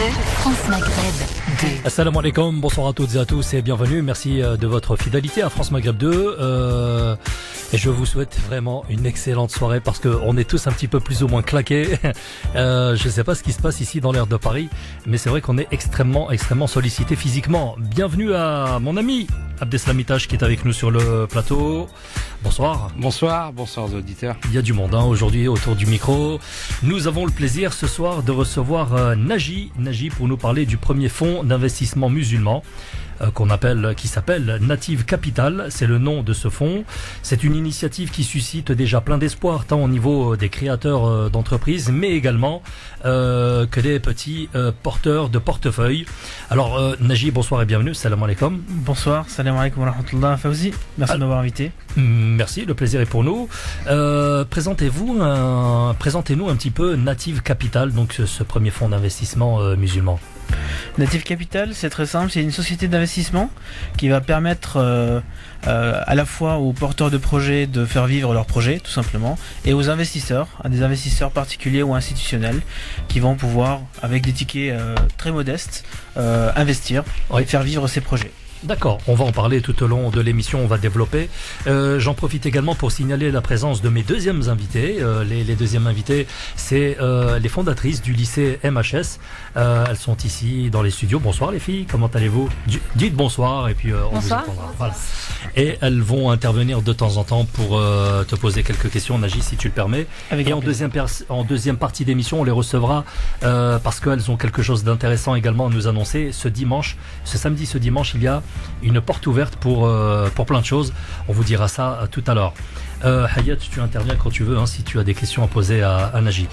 France Maghreb 2. Assalamu alaikum, bonsoir à toutes et à tous et bienvenue. Merci de votre fidélité à France Maghreb 2. Et je vous souhaite vraiment une excellente soirée parce qu'on est tous un petit peu plus ou moins claqués. Je ne sais pas ce qui se passe ici dans l'air de Paris, mais c'est vrai qu'on est extrêmement sollicité physiquement. Bienvenue à mon ami Abdeslamitash qui est avec nous sur le plateau. Bonsoir. Bonsoir aux auditeurs. Il y a du monde aujourd'hui autour du micro. Nous avons le plaisir ce soir de recevoir Naji pour nous parler du premier fonds d'investissement musulman qui s'appelle Native Capital. C'est le nom de ce fonds. C'est une initiative qui suscite déjà plein d'espoir tant au niveau des créateurs d'entreprises mais également que des petits porteurs de portefeuille. Alors Naji, bonsoir et bienvenue. Salam alaikum. Bonsoir, salam alaikum wa rahmatullah. Fawzi, merci de m'avoir invité. Merci, le plaisir est pour nous. Présentez-nous un petit peu Native Capital, donc ce premier fonds d'investissement musulman. Native Capital, c'est très simple, c'est une société d'investissement qui va permettre à la fois aux porteurs de projets de faire vivre leurs projets, tout simplement, et aux investisseurs, à des investisseurs particuliers ou institutionnels, qui vont pouvoir, avec des tickets très modestes, investir et faire vivre ces projets. D'accord, on va en parler tout au long de l'émission, on va développer. J'en profite également pour signaler la présence de mes deuxièmes invités. Les deuxièmes invités, c'est les fondatrices du lycée MHS. Elles sont ici dans les studios. Bonsoir les filles, comment allez-vous? Dites bonsoir et puis on vous entendra. Voilà. Et elles vont intervenir de temps en temps pour te poser quelques questions, Naji, si tu le permets. Et en deuxième partie d'émission, on les recevra parce qu'elles ont quelque chose d'intéressant également à nous annoncer. Ce samedi, il y a une porte ouverte pour plein de choses. On vous dira ça tout à l'heure. Hayat, tu interviens quand tu veux, hein, si tu as des questions à poser à Naji.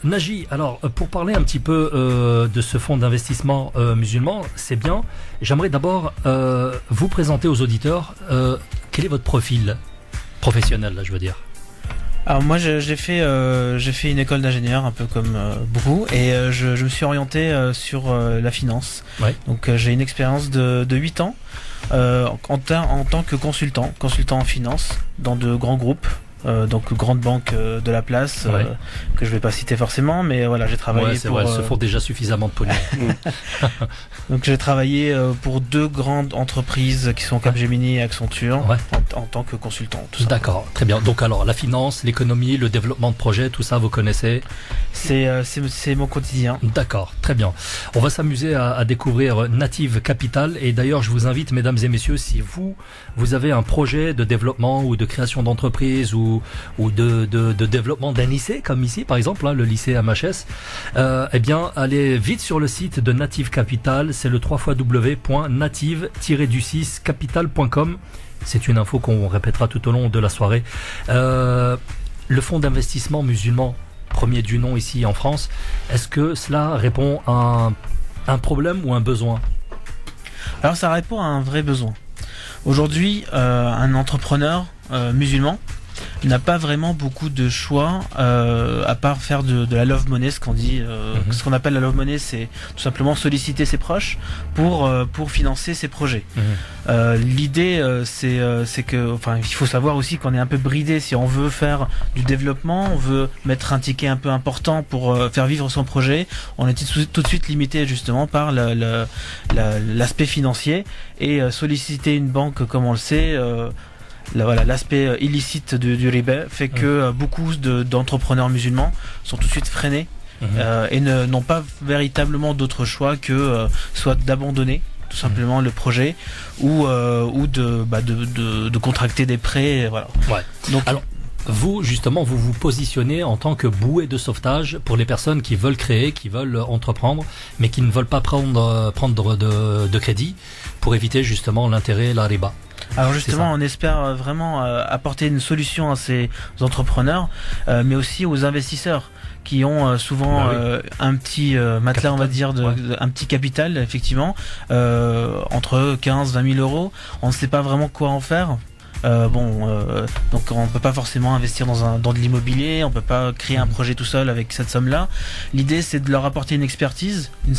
Naji, alors pour parler un petit peu de ce fonds d'investissement musulman, c'est bien. J'aimerais d'abord vous présenter aux auditeurs quel est votre profil professionnel, là, je veux dire. Alors moi j'ai fait une école d'ingénieur un peu comme beaucoup et je me suis orienté sur la finance. Ouais. Donc j'ai une expérience de 8 ans en tant que consultant en finance dans de grands groupes. Donc grandes banques de la place que je vais pas citer forcément, mais voilà, j'ai travaillé pour elles se font déjà suffisamment de pognon. Donc j'ai travaillé pour deux grandes entreprises qui sont Capgemini et Accenture en tant que consultant. D'accord, très bien. Donc alors la finance, l'économie, le développement de projets, tout ça vous connaissez? C'est mon quotidien. D'accord, très bien. On va s'amuser à découvrir Native Capital et d'ailleurs je vous invite mesdames et messieurs, si vous avez un projet de développement ou de création d'entreprise ou de développement d'un lycée, comme ici par exemple, hein, le lycée MHS, eh bien allez vite sur le site de Native Capital, c'est le www.native-capital.com. C'est une info qu'on répétera tout au long de la soirée. Le fonds d'investissement musulman, premier du nom ici en France, est-ce que cela répond à un problème ou un besoin? Alors ça répond à un vrai besoin. Aujourd'hui, un entrepreneur musulman n'a pas vraiment beaucoup de choix à part faire de la love money, ce qu'on appelle la love money, c'est tout simplement solliciter ses proches pour financer ses projets. L'idée c'est que, enfin, il faut savoir aussi qu'on est un peu bridé si on veut faire du développement, on veut mettre un ticket un peu important pour faire vivre son projet, on est tout de suite limité justement par l'aspect financier et solliciter une banque comme on le sait. L'aspect illicite du riba fait que beaucoup d'entrepreneurs musulmans sont tout de suite freinés et n'ont pas véritablement d'autre choix que soit d'abandonner tout simplement le projet ou de contracter des prêts. Voilà. Ouais. Donc, alors, vous, justement, vous positionnez en tant que bouée de sauvetage pour les personnes qui veulent créer, qui veulent entreprendre, mais qui ne veulent pas prendre de crédit pour éviter justement l'intérêt, la riba. Alors justement, on espère vraiment apporter une solution à ces entrepreneurs, mais aussi aux investisseurs qui ont souvent un petit matelas, capital, on va dire, un petit capital, effectivement, entre 15-20 000 euros. On ne sait pas vraiment quoi en faire. Donc on peut pas forcément investir dans de l'immobilier, on peut pas créer un projet tout seul avec cette somme-là. L'idée, c'est de leur apporter une expertise, une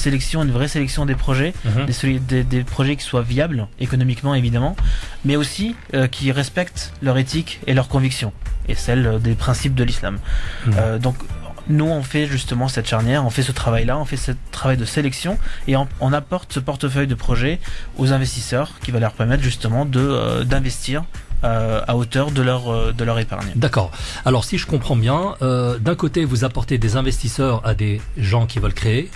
vraie sélection des projets, des projets qui soient viables économiquement évidemment, mais aussi qui respectent leur éthique et leurs convictions et celles des principes de l'islam. Donc nous on fait justement cette charnière, on fait ce travail-là, on fait ce travail de sélection et on apporte ce portefeuille de projets aux investisseurs qui va leur permettre justement d'investir à hauteur de leur épargne. D'accord. Alors si je comprends bien, d'un côté vous apportez des investisseurs à des gens qui veulent créer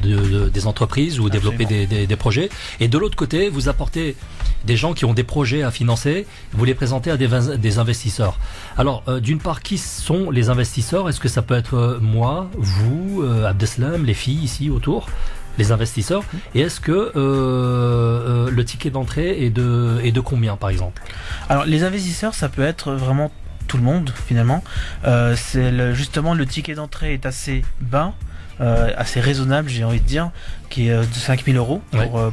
des entreprises ou développer des projets, et de l'autre côté vous apportez des gens qui ont des projets à financer, vous les présentez à des investisseurs. Alors d'une part, qui sont les investisseurs? Est-ce que ça peut être moi, vous, Abdeslam, les filles ici autour, les investisseurs? Et est-ce que le ticket d'entrée est de combien par exemple? Alors les investisseurs, ça peut être vraiment tout le monde finalement. Justement le ticket d'entrée est assez bas, assez raisonnable, j'ai envie de dire, qui est de 5 000 euros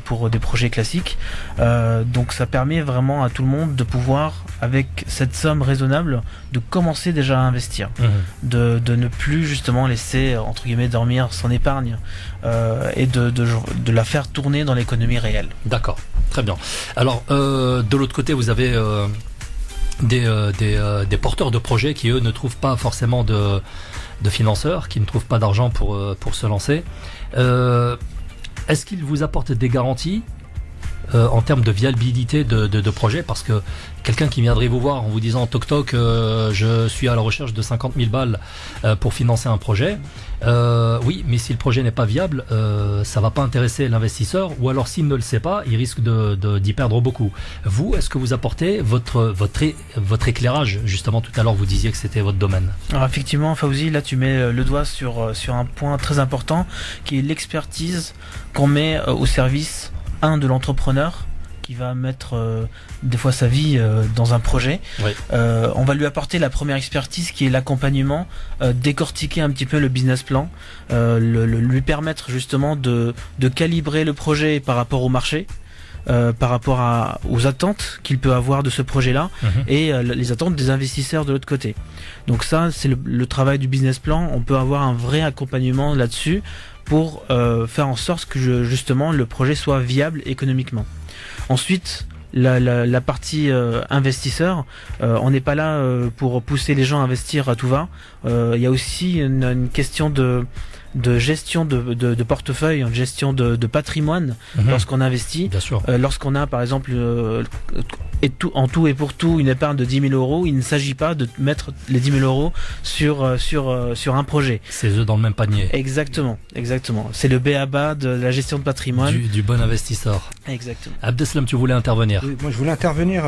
pour des projets classiques. Donc ça permet vraiment à tout le monde de pouvoir, avec cette somme raisonnable, de commencer déjà à investir, de ne plus justement laisser entre guillemets dormir son épargne et de la faire tourner dans l'économie réelle. D'accord, très bien. Alors de l'autre côté vous avez des porteurs de projets qui eux ne trouvent pas forcément de financeurs, qui ne trouvent pas d'argent pour se lancer. Est-ce qu'ils vous apportent des garanties en termes de viabilité de projet? Parce que quelqu'un qui viendrait vous voir en vous disant toc toc, je suis à la recherche de 50 000 balles pour financer un projet, oui, mais si le projet n'est pas viable, ça va pas intéresser l'investisseur, ou alors s'il ne le sait pas, il risque d'y perdre beaucoup. Vous, est-ce que vous apportez votre éclairage? Justement, tout à l'heure vous disiez que c'était votre domaine. Alors effectivement, Fawzi, là tu mets le doigt sur un point très important, qui est l'expertise qu'on met au service de l'entrepreneur qui va mettre des fois sa vie dans un projet. Oui. On va lui apporter la première expertise qui est l'accompagnement, décortiquer un petit peu le business plan, lui permettre justement de calibrer le projet par rapport au marché, par rapport aux attentes qu'il peut avoir de ce projet-là, et les attentes des investisseurs de l'autre côté. Donc ça, c'est le travail du business plan. On peut avoir un vrai accompagnement là-dessus pour faire en sorte que justement le projet soit viable économiquement. Ensuite, la partie investisseur, on n'est pas là pour pousser les gens à investir à tout va. Il y a aussi une question de gestion de portefeuille, de gestion de patrimoine lorsqu'on investit. Bien sûr. Lorsqu'on a par exemple en tout et pour tout une épargne de 10 000 euros, il ne s'agit pas de mettre les 10 000 euros sur un projet. C'est œufs dans le même panier. Exactement. C'est le b.a.-ba de la gestion de patrimoine. Du bon investisseur. Exactement. Abdeslam, tu voulais intervenir? Oui, moi je voulais intervenir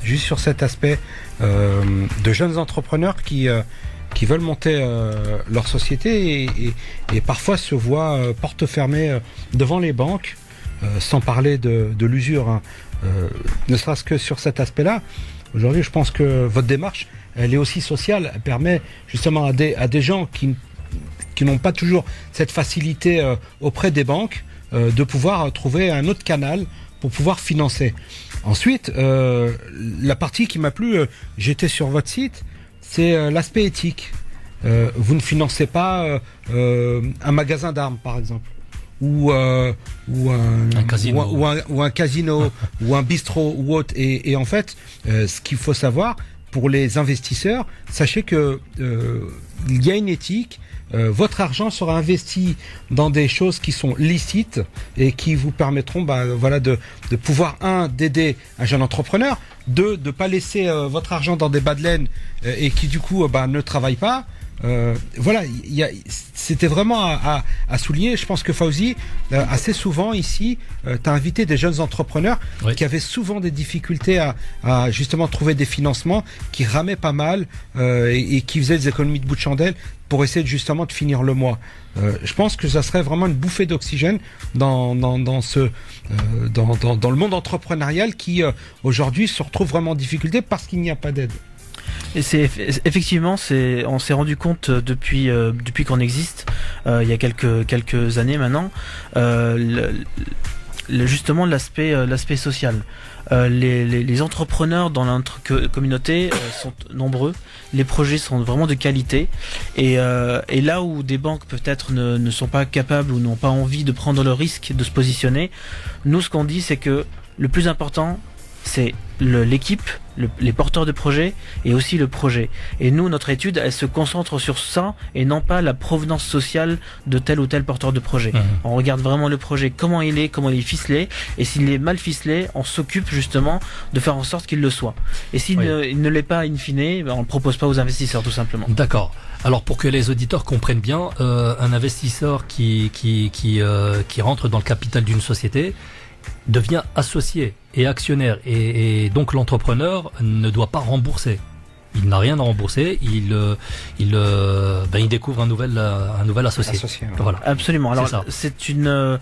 juste sur cet aspect de jeunes entrepreneurs qui veulent monter leur société et parfois se voient porte fermée devant les banques, sans parler de l'usure, hein. Ne serait-ce que sur cet aspect-là. Aujourd'hui, je pense que votre démarche, elle est aussi sociale. Elle permet justement à des gens qui n'ont pas toujours cette facilité auprès des banques de pouvoir trouver un autre canal pour pouvoir financer. Ensuite, la partie qui m'a plu, j'étais sur votre site, c'est l'aspect éthique. Vous ne financez pas un magasin d'armes, par exemple, ou un casino, ou un casino, ou un bistrot, ou autre. Et en fait, ce qu'il faut savoir pour les investisseurs, sachez que il y a une éthique. Votre argent sera investi dans des choses qui sont licites et qui vous permettront de pouvoir, d'aider un jeune entrepreneur, de ne pas laisser votre argent dans des bas de laine et qui du coup ne travaille pas. C'était vraiment à souligner. Je pense que Fawzi, assez souvent ici, t'as invité des jeunes entrepreneurs qui avaient souvent des difficultés à justement trouver des financements, qui ramaient pas mal et qui faisaient des économies de bout de chandelle pour essayer justement de finir le mois. Je pense que ça serait vraiment une bouffée d'oxygène dans le monde entrepreneurial qui aujourd'hui se retrouve vraiment en difficulté parce qu'il n'y a pas d'aide. Et effectivement, on s'est rendu compte depuis qu'on existe, il y a quelques années maintenant, justement l'aspect social. Les entrepreneurs dans notre communauté sont nombreux, les projets sont vraiment de qualité, et là où des banques peut-être ne sont pas capables ou n'ont pas envie de prendre le risque de se positionner, nous ce qu'on dit c'est que le plus important c'est l'équipe, les porteurs de projet et aussi le projet. Et nous, notre étude, elle se concentre sur ça et non pas la provenance sociale de tel ou tel porteur de projet. On regarde vraiment le projet, comment il est ficelé, et s'il est mal ficelé, on s'occupe justement de faire en sorte qu'il le soit. Et s'il il ne l'est pas in fine, on le propose pas aux investisseurs tout simplement. D'accord. Alors pour que les auditeurs comprennent bien, un investisseur qui rentre dans le capital d'une société devient associé et actionnaire, et donc l'entrepreneur ne doit pas rembourser. Il n'a rien à rembourser, il découvre un nouvel associé. Voilà. Absolument. Alors c'est une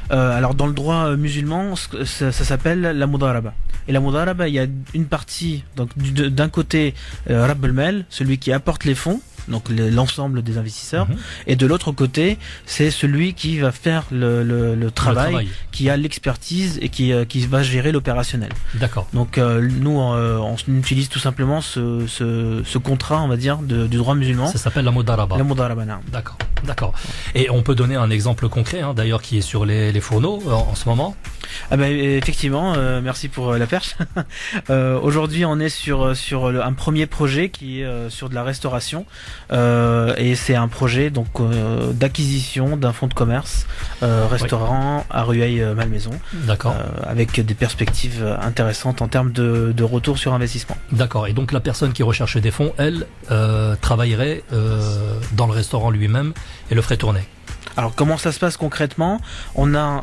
alors dans le droit musulman, ça s'appelle la mudaraba. Et la mudaraba, il y a une partie, donc d'un côté Rabb al-Mal, celui qui apporte les fonds, donc l'ensemble des investisseurs, et de l'autre côté, c'est celui qui va faire le travail, qui a l'expertise et qui va gérer l'opérationnel. D'accord. Donc nous, on utilise tout simplement ce contrat, on va dire, du droit musulman. Ça s'appelle la mudaraba. La mudaraba. D'accord. D'accord. Et on peut donner un exemple concret, d'ailleurs, qui est sur les fourneaux en ce moment. Ah ben effectivement, merci pour la perche. Aujourd'hui, on est sur un premier projet qui est sur de la restauration, et c'est un projet donc d'acquisition d'un fonds de commerce restaurant à Rueil-Malmaison. D'accord. Avec des perspectives intéressantes en termes de retour sur investissement. D'accord. Et donc la personne qui recherche des fonds, elle travaillerait dans le restaurant lui-même et le ferait tourner. Alors comment ça se passe concrètement? On a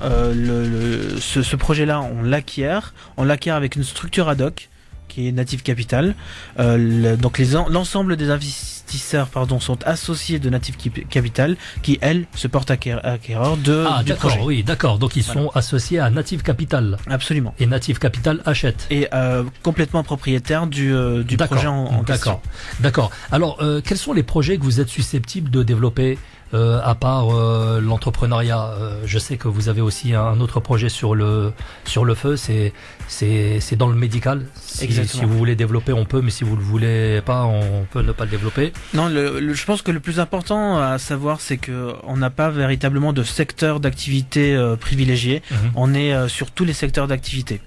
ce projet-là, on l'acquiert avec une structure ad hoc qui est Native Capital. Donc l'ensemble des investisseurs sont associés de Native Capital qui, elle, se porte acquéreur du projet. Oui, d'accord. Donc ils sont associés à Native Capital. Absolument. Et Native Capital achète. Et complètement propriétaire du projet en question. D'accord. Alors, quels sont les projets que vous êtes susceptibles de développer à part l'entrepreneuriat? Je sais que vous avez aussi un autre projet sur le feu, c'est dans le médical. Si vous voulez développer, on peut, mais si vous ne le voulez pas, on peut ne pas le développer. Non, je pense que le plus important à savoir, c'est que on n'a pas véritablement de secteur d'activité privilégié. On est sur tous les secteurs d'activité.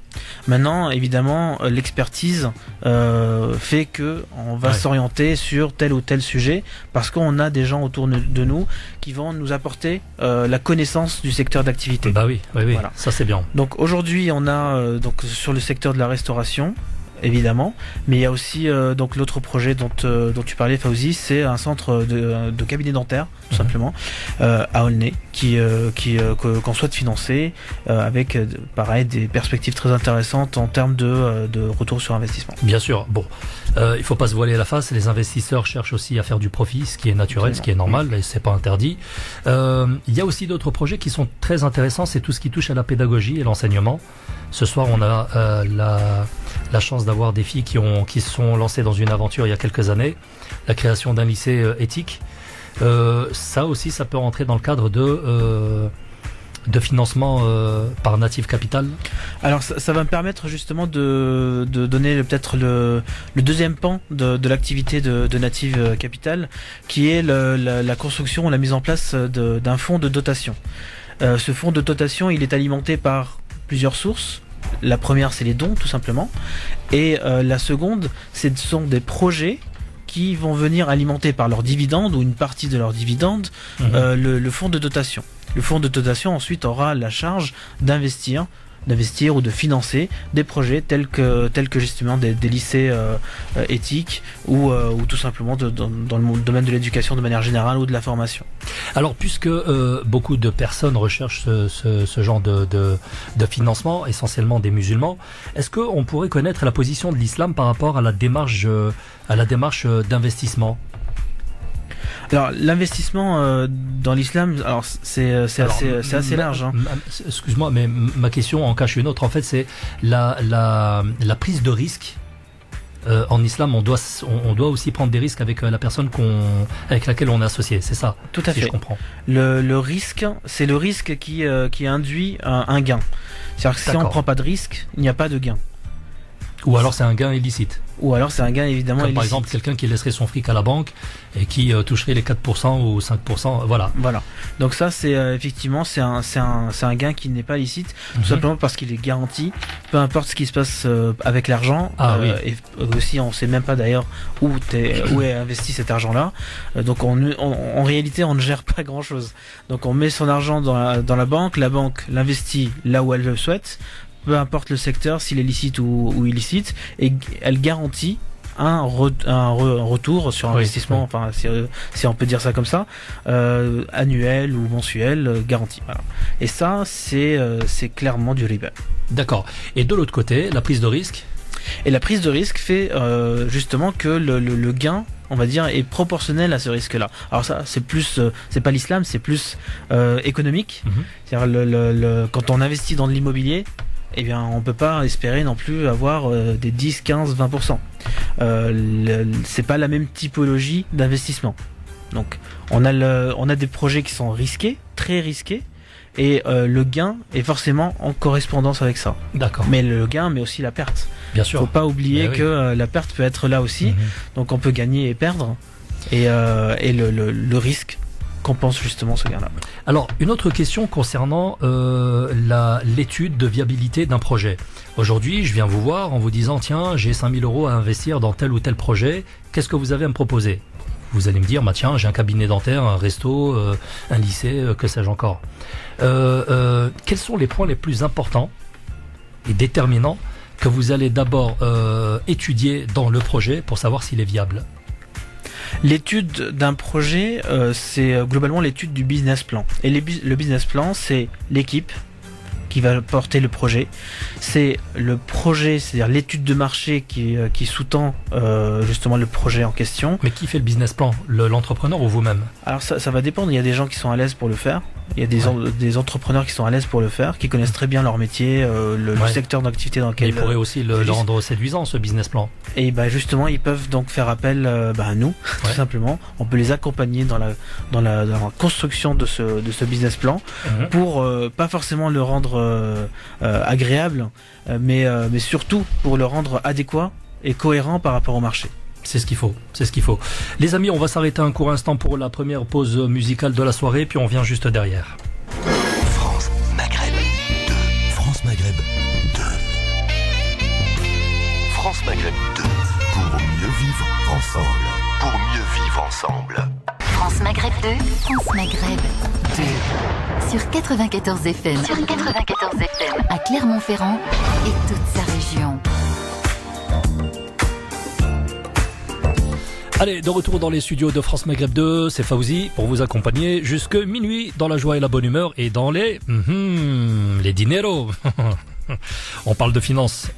Maintenant, évidemment, l'expertise fait que on va s'orienter sur tel ou tel sujet parce qu'on a des gens autour de nous qui vont nous apporter la connaissance du secteur d'activité. Bah oui, voilà. Ça c'est bien. Donc aujourd'hui, on a donc sur le secteur de la restauration, évidemment, mais il y a aussi donc l'autre projet dont tu parlais, Fauzi, c'est un centre de cabinet dentaire, tout simplement, à Aulnay, qu'on souhaite financer avec pareil des perspectives très intéressantes en termes de retour sur investissement. Bien sûr. Bon, il faut pas se voiler la face. Les investisseurs cherchent aussi à faire du profit, ce qui est naturel, ce qui est normal, et c'est pas interdit. Il y a aussi d'autres projets qui sont très intéressants. C'est tout ce qui touche à la pédagogie et l'enseignement. Ce soir, on a la chance d'avoir des filles qui se sont lancées dans une aventure il y a quelques années, la création d'un lycée éthique. Ça aussi, ça peut rentrer dans le cadre de financement par Native Capital. Alors ça va me permettre justement de donner peut-être le deuxième pan de l'activité de Native Capital, qui est la construction, la mise en place d'un fonds de dotation. Ce fonds de dotation, il est alimenté par plusieurs sources. La première, c'est les dons, tout simplement. Et la seconde, ce sont des projets qui vont venir alimenter par leurs dividendes ou une partie de leurs dividendes le fonds de dotation. Le fonds de dotation ensuite aura la charge d'investir ou de financer des projets tels que justement des lycées éthiques ou tout simplement dans le domaine de l'éducation de manière générale ou de la formation. Alors puisque beaucoup de personnes recherchent ce genre de financement, essentiellement des musulmans, est-ce qu'on pourrait connaître la position de l'islam par rapport à la démarche d'investissement? Alors l'investissement dans l'islam, alors c'est assez large. Excuse-moi, mais ma question en cache une autre. En fait, c'est la prise de risque. En islam, on doit aussi prendre des risques avec la personne avec laquelle on est associé. C'est ça. Tout à fait. Si je comprends. Le risque, c'est le risque qui induit un gain. C'est-à-dire que si on ne prend pas de risque, il n'y a pas de gain. Ou alors c'est un gain illicite. ou alors c'est un gain évidemment Comme par illicite. exemple quelqu'un qui laisserait son fric à la banque et qui toucherait les 4% ou 5%, voilà. Voilà. Donc ça, c'est effectivement, c'est un gain qui n'est pas licite, tout simplement parce qu'il est garanti. Peu importe ce qui se passe avec l'argent. Oui. Et aussi, on sait même pas d'ailleurs où est investi cet argent-là. Donc en réalité, on ne gère pas grand-chose. Donc on met son argent dans la banque l'investit là où elle le souhaite. Peu importe le secteur, s'il est licite ou illicite, et elle garantit un retour sur investissement, enfin si on peut dire ça comme ça, annuel ou mensuel, garanti. Voilà. Et ça, c'est clairement du riba. D'accord. Et de l'autre côté, la prise de risque. Et la prise de risque fait justement que le gain, on va dire, est proportionnel à ce risque-là. Alors ça, c'est plus, c'est pas l'islam, c'est plus économique. C'est-à-dire quand on investit dans de l'immobilier, eh bien, on peut pas espérer non plus avoir des 10, 15, 20%. C'est pas la même typologie d'investissement. Donc, on a des projets qui sont risqués, très risqués, et le gain est forcément en correspondance avec ça. D'accord. Mais le gain, mais aussi la perte. Bien sûr. Faut pas oublier que la perte peut être là aussi. Donc, on peut gagner et perdre, et le risque compense justement ce gain-là. Alors, une autre question concernant l'étude de viabilité d'un projet. Aujourd'hui, je viens vous voir en vous disant, tiens, j'ai 5 000 euros à investir dans tel ou tel projet, qu'est-ce que vous avez à me proposer ? Vous allez me dire, tiens, j'ai un cabinet dentaire, un resto, un lycée, que sais-je encore. Quels sont les points les plus importants et déterminants que vous allez d'abord étudier dans le projet pour savoir s'il est viable ? L'étude d'un projet, c'est globalement l'étude du business plan. Et le business plan, c'est l'équipe qui va porter le projet. C'est le projet, c'est-à-dire l'étude de marché qui sous-tend justement le projet en question. Mais qui fait le business plan ? L'entrepreneur ou vous-même ? Alors ça va dépendre. Il y a des gens qui sont à l'aise pour le faire. Il y a des entrepreneurs qui sont à l'aise pour le faire, qui connaissent très bien leur métier, le secteur d'activité dans lequel... Il pourrait aussi le rendre séduisant, ce business plan. Et justement, ils peuvent donc faire appel à nous, tout simplement. On peut les accompagner dans la construction de ce business plan pour pas forcément le rendre agréable, mais surtout pour le rendre adéquat et cohérent par rapport au marché. C'est ce qu'il faut, c'est ce qu'il faut. Les amis, on va s'arrêter un court instant pour la première pause musicale de la soirée, puis on vient juste derrière. France Maghreb 2. France Maghreb 2. France Maghreb 2. Pour mieux vivre ensemble. Pour mieux vivre ensemble. France Maghreb 2. France Maghreb 2. Sur 94 FM. Sur 94 FM. À Clermont-Ferrand et toute sa région. Allez, de retour dans les studios de France Maghreb 2, c'est Fawzi pour vous accompagner jusque minuit dans la joie et la bonne humeur et dans les dineros. On parle de finance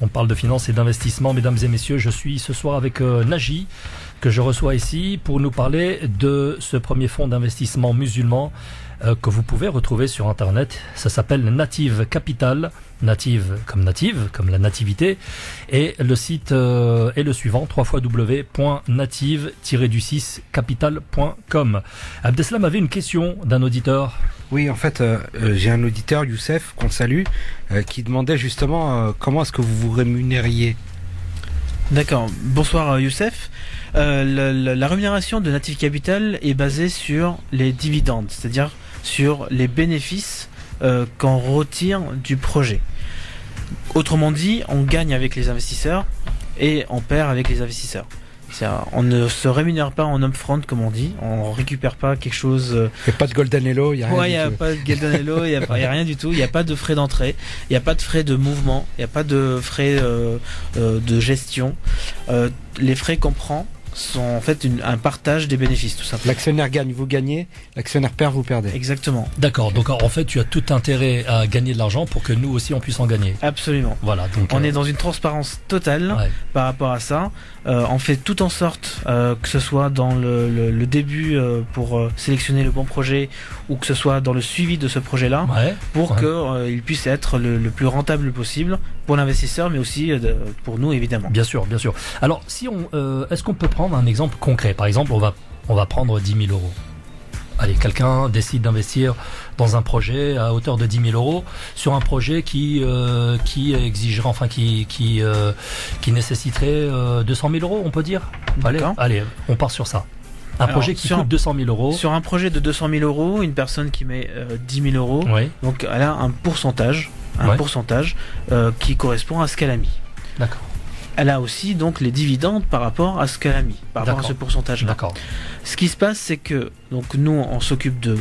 et d'investissement, mesdames et messieurs. Je suis ce soir avec Naji, que je reçois ici pour nous parler de ce premier fonds d'investissement musulman que vous pouvez retrouver sur internet. Ça s'appelle Native Capital. Native, comme la nativité. Et le site est le suivant, www.native-capital.com. Abdeslam avait une question d'un auditeur. Oui, en fait, j'ai un auditeur, Youssef, qu'on salue, qui demandait justement comment est-ce que vous vous rémunériez. D'accord. Bonsoir Youssef. La rémunération de Native Capital est basée sur les dividendes, c'est-à-dire sur les bénéfices qu'on retire du projet. Autrement dit, on gagne avec les investisseurs et on perd avec les investisseurs. On ne se rémunère pas en upfront, comme on dit. On récupère pas quelque chose. Il n'y a pas de Golden Hello, il n'y a rien. Il n'y a pas de Golden Hello, il n'y a rien du tout. Il n'y a pas de frais d'entrée, il n'y a pas de frais de mouvement, il n'y a pas de frais de gestion. Les frais qu'on prend sont en fait un partage des bénéfices, tout simplement. L'actionnaire gagne, vous gagnez. L'actionnaire perd, vous perdez. Exactement. D'accord. Donc en fait, tu as tout intérêt à gagner de l'argent pour que nous aussi on puisse en gagner. Absolument. Voilà. Donc on est dans une transparence totale par rapport à ça. On fait tout en sorte que ce soit dans le début pour sélectionner le bon projet ou que ce soit dans le suivi de ce projet-là pour qu'il puisse être le plus rentable possible pour l'investisseur, mais aussi pour nous évidemment. Bien sûr, bien sûr. Alors, si est-ce qu'on peut prendre un exemple concret ? Par exemple, on va prendre 10 000 euros. allez, quelqu'un décide d'investir dans un projet à hauteur de 10 000 euros sur un projet qui exigerait, enfin qui nécessiterait 200 000 euros, on peut dire. Allez, on part sur ça. Projet qui coûte 200 000 euros. Sur un projet de 200 000 euros, une personne qui met 10 000 euros, donc elle a un pourcentage, qui correspond à ce qu'elle a mis. D'accord. Elle a aussi donc les dividendes par rapport à ce qu'elle a mis, par rapport à ce pourcentage-là. D'accord. Ce qui se passe, c'est que donc nous, on s'occupe de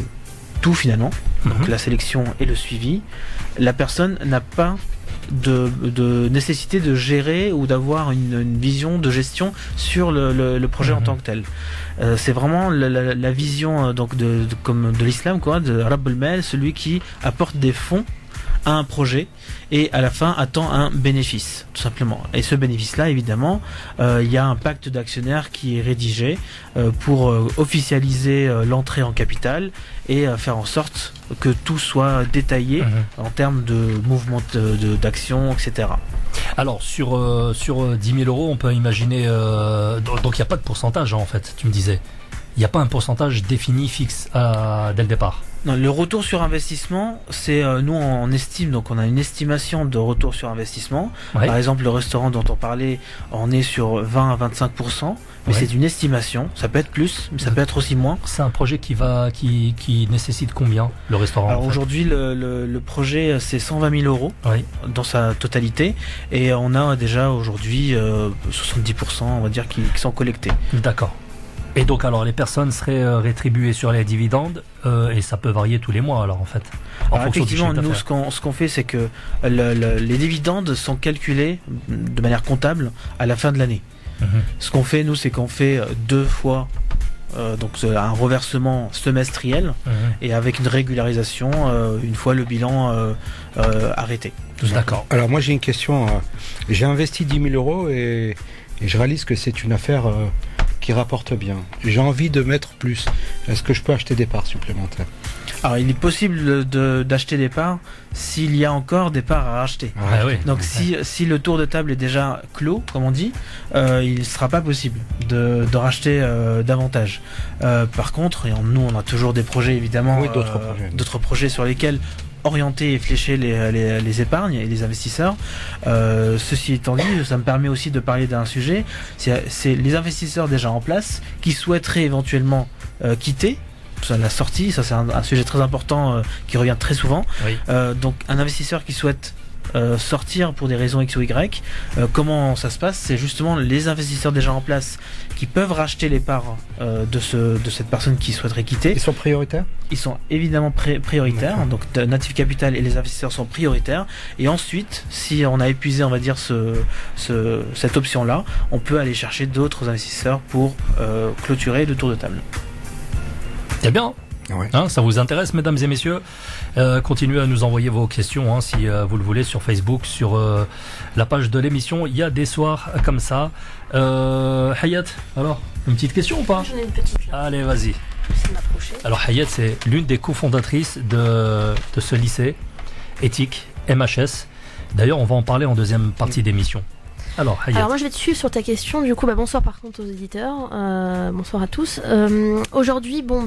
tout finalement, donc la sélection et le suivi. La personne n'a pas de nécessité de gérer ou d'avoir une vision de gestion sur le projet en tant que tel. C'est vraiment la vision donc comme de l'islam, quoi, de Rabb al-Mal, celui qui apporte des fonds à un projet et à la fin attend un bénéfice, tout simplement. Et ce bénéfice-là, évidemment, il y a un pacte d'actionnaires qui est rédigé pour officialiser l'entrée en capital et faire en sorte que tout soit détaillé en termes de mouvement d'action, etc. Alors sur 10 000 euros, on peut imaginer donc il n'y a pas de pourcentage en fait, tu me disais. Il n'y a pas un pourcentage défini fixe dès le départ. Non, le retour sur investissement, c'est nous on estime, donc on a une estimation de retour sur investissement. Par exemple, le restaurant dont on parlait, on est sur 20 à 25%, mais c'est une estimation. Ça peut être plus, mais ça peut être aussi moins. C'est un projet qui nécessite combien, le restaurant? Alors aujourd'hui, le projet c'est 120 000 euros dans sa totalité, et on a déjà aujourd'hui 70%, on va dire, qui sont collectés. D'accord. Et donc alors les personnes seraient rétribuées sur les dividendes et ça peut varier tous les mois alors en fait. Alors effectivement, nous ce qu'on fait, c'est que les dividendes sont calculés de manière comptable à la fin de l'année. Ce qu'on fait nous, c'est qu'on fait 2 fois donc un reversement semestriel et avec une régularisation une fois le bilan arrêté. D'accord. Alors moi j'ai une question. J'ai investi 10 000 euros et je réalise que c'est une affaire qui rapporte bien. J'ai envie de mettre plus. Est-ce que je peux acheter des parts supplémentaires? Alors il est possible d'acheter des parts s'il y a encore des parts à racheter. Donc si le tour de table est déjà clos, comme on dit, il ne sera pas possible de racheter davantage. Par contre, nous on a toujours des projets évidemment, d'autres projets sur lesquels orienter et flécher les épargnes et les investisseurs. Ceci étant dit, ça me permet aussi de parler d'un sujet, c'est les investisseurs déjà en place qui souhaiteraient éventuellement quitter. La sortie, ça c'est un sujet très important qui revient très souvent. Donc un investisseur qui souhaite sortir pour des raisons X ou Y, comment ça se passe? C'est justement les investisseurs déjà en place qui peuvent racheter les parts de cette personne qui souhaiterait quitter. Ils sont prioritaires? Ils sont évidemment prioritaires, donc Native Capital et les investisseurs sont prioritaires, et ensuite si on a épuisé, on va dire, cette option là, on peut aller chercher d'autres investisseurs pour clôturer le tour de table. C'est bien. Ça vous intéresse, mesdames et messieurs? Continuez à nous envoyer vos questions si vous le voulez sur Facebook, sur la page de l'émission. Il y a des soirs comme ça. Hayat, alors, une petite question ou pas? J'en ai une petite là. Allez, vas-y. Alors Hayat, c'est l'une des cofondatrices de ce lycée éthique MHS. D'ailleurs, on va en parler en deuxième partie d'émission. Alors moi je vais te suivre sur ta question. Du coup, bonsoir par contre aux éditeurs. Bonsoir à tous. Aujourd'hui, on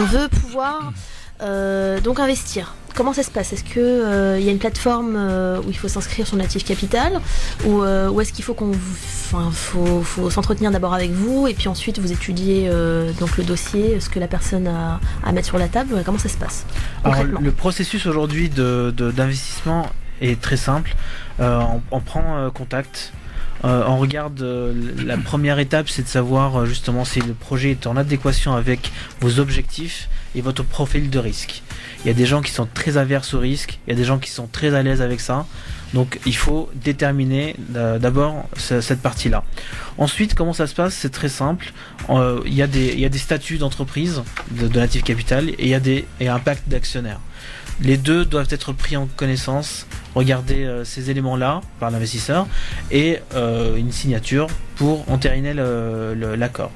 veut pouvoir donc investir. Comment ça se passe? Est-ce que y a une plateforme où il faut s'inscrire sur Native Capital, ou est-ce qu'il faut faut s'entretenir d'abord avec vous et puis ensuite vous étudiez donc le dossier, ce que la personne a à mettre sur la table? Comment ça se passe concrètement? Alors, le processus aujourd'hui d'investissement est très simple. On prend contact, on regarde, la première étape c'est de savoir justement si le projet est en adéquation avec vos objectifs et votre profil de risque. Il y a des gens qui sont très averses au risque, il y a des gens qui sont très à l'aise avec ça, donc il faut déterminer d'abord cette partie-là. Ensuite, comment ça se passe? C'est très simple. Il y a des statuts d'entreprise de Native Capital et il y a un pacte d'actionnaires. Les deux doivent être pris en connaissance, regarder ces éléments-là par l'investisseur et une signature pour entériner l'accord.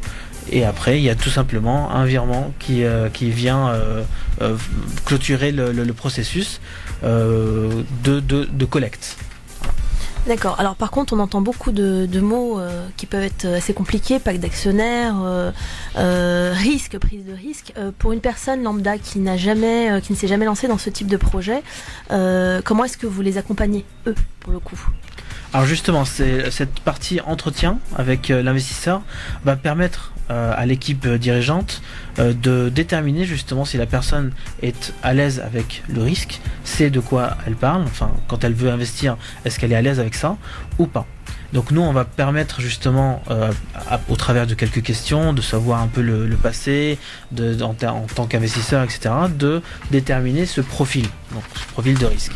Et après, il y a tout simplement un virement qui vient clôturer le processus de collecte. D'accord. Alors par contre, on entend beaucoup de mots qui peuvent être assez compliqués, pacte d'actionnaires, risque, prise de risque. Pour une personne lambda qui ne s'est jamais lancée dans ce type de projet, comment est-ce que vous les accompagnez, eux, pour le coup ? Alors justement, cette partie entretien avec l'investisseur va permettre à l'équipe dirigeante de déterminer justement si la personne est à l'aise avec le risque, sait de quoi elle parle, enfin quand elle veut investir, est-ce qu'elle est à l'aise avec ça ou pas. Donc nous, on va permettre justement, au travers de quelques questions, de savoir un peu le passé, en tant qu'investisseur, etc., de déterminer ce profil, donc ce profil de risque.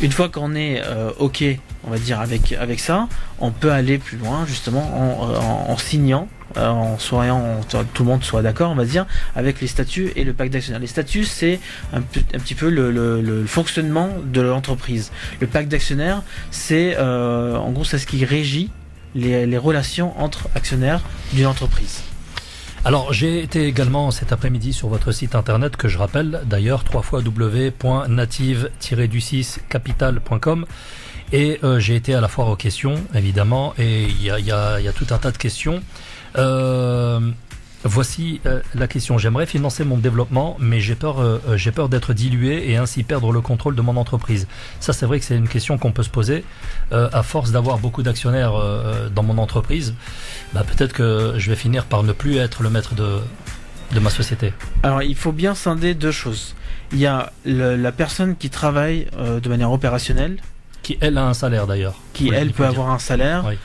Une fois qu'on est OK, on va dire, avec ça, on peut aller plus loin, justement, en signant, en souriant, tout le monde soit d'accord, on va dire, avec les statuts et le pacte d'actionnaires. Les statuts, c'est un petit peu le fonctionnement de l'entreprise. Le pacte d'actionnaires, c'est en gros, c'est ce qui régit les relations entre actionnaires d'une entreprise. Alors, j'ai été également cet après-midi sur votre site internet, que je rappelle d'ailleurs, www.native-du6capital.com. Et j'ai été à la foire aux questions, évidemment, et il y a tout un tas de questions. Voici la question. J'aimerais financer mon développement, mais j'ai peur d'être dilué et ainsi perdre le contrôle de mon entreprise. Ça, c'est vrai que c'est une question qu'on peut se poser. À force d'avoir beaucoup d'actionnaires dans mon entreprise, peut-être que je vais finir par ne plus être le maître de ma société. Alors, il faut bien scinder deux choses. Il y a la personne qui travaille de manière opérationnelle, qui elle a un salaire d'ailleurs. Qui elle peut avoir un salaire, oui.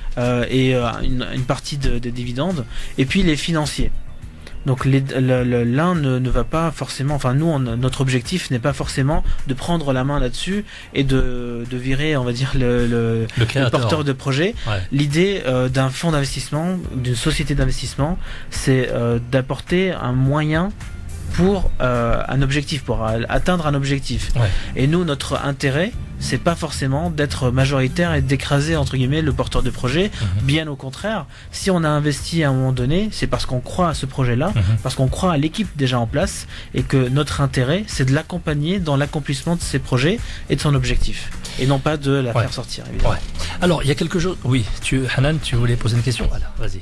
Et une partie des dividendes, et puis les financiers. Donc l'un ne va pas forcément, enfin nous notre objectif n'est pas forcément de prendre la main là-dessus et de virer, on va dire, le porteur de projet. Ouais. L'idée d'un fonds d'investissement, d'une société d'investissement, c'est d'apporter un moyen pour un objectif, pour atteindre un objectif. Ouais. Et nous, notre intérêt, c'est pas forcément d'être majoritaire et d'écraser entre guillemets le porteur de projet. Bien au contraire, si on a investi à un moment donné, c'est parce qu'on croit à ce projet-là, parce qu'on croit à l'équipe déjà en place, et que notre intérêt, c'est de l'accompagner dans l'accomplissement de ses projets et de son objectif, et non pas de la faire sortir, évidemment. Ouais. Alors, il y a quelque chose. Oui, Hanan, tu voulais poser une question. Voilà, vas-y.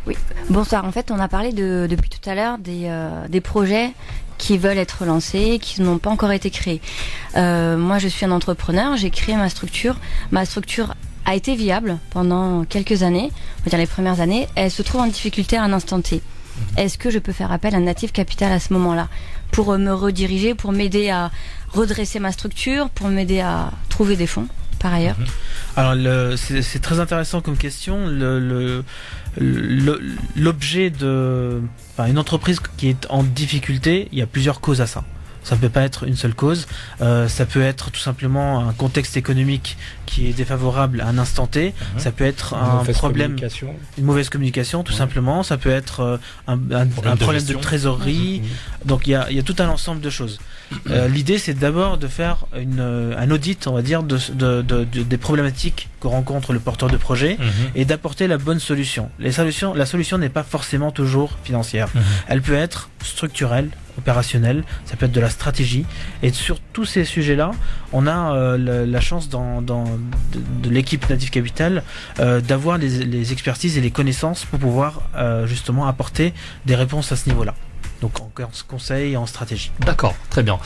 Oui, bonsoir. En fait, on a parlé depuis tout à l'heure des projets qui veulent être lancés, qui n'ont pas encore été créés. Moi, je suis un entrepreneur, j'ai créé ma structure. Ma structure a été viable pendant quelques années, on va dire les premières années. Elle se trouve en difficulté à un instant T. Est-ce que je peux faire appel à Native Capital à ce moment-là pour me rediriger, pour m'aider à redresser ma structure, pour m'aider à trouver des fonds par ailleurs? Alors c'est très intéressant comme question. L'objet une entreprise qui est en difficulté, il y a plusieurs causes à ça. Ça ne peut pas être une seule cause. Ça peut être tout simplement un contexte économique qui est défavorable à un instant T. Ça peut être un problème, une mauvaise communication, tout simplement. Ça peut être un problème de trésorerie. Donc il y a tout un ensemble de choses. L'idée, c'est d'abord de faire un audit, on va dire, des problématiques que rencontre le porteur de projet et d'apporter la bonne solution. La solution n'est pas forcément toujours financière. Elle peut être structurelle, opérationnelle, ça peut être de la stratégie, et sur tous ces sujets-là, on a la chance de l'équipe Native Capital d'avoir les expertises et les connaissances pour pouvoir justement apporter des réponses à ce niveau-là. Donc en conseil et en stratégie. D'accord, très bien.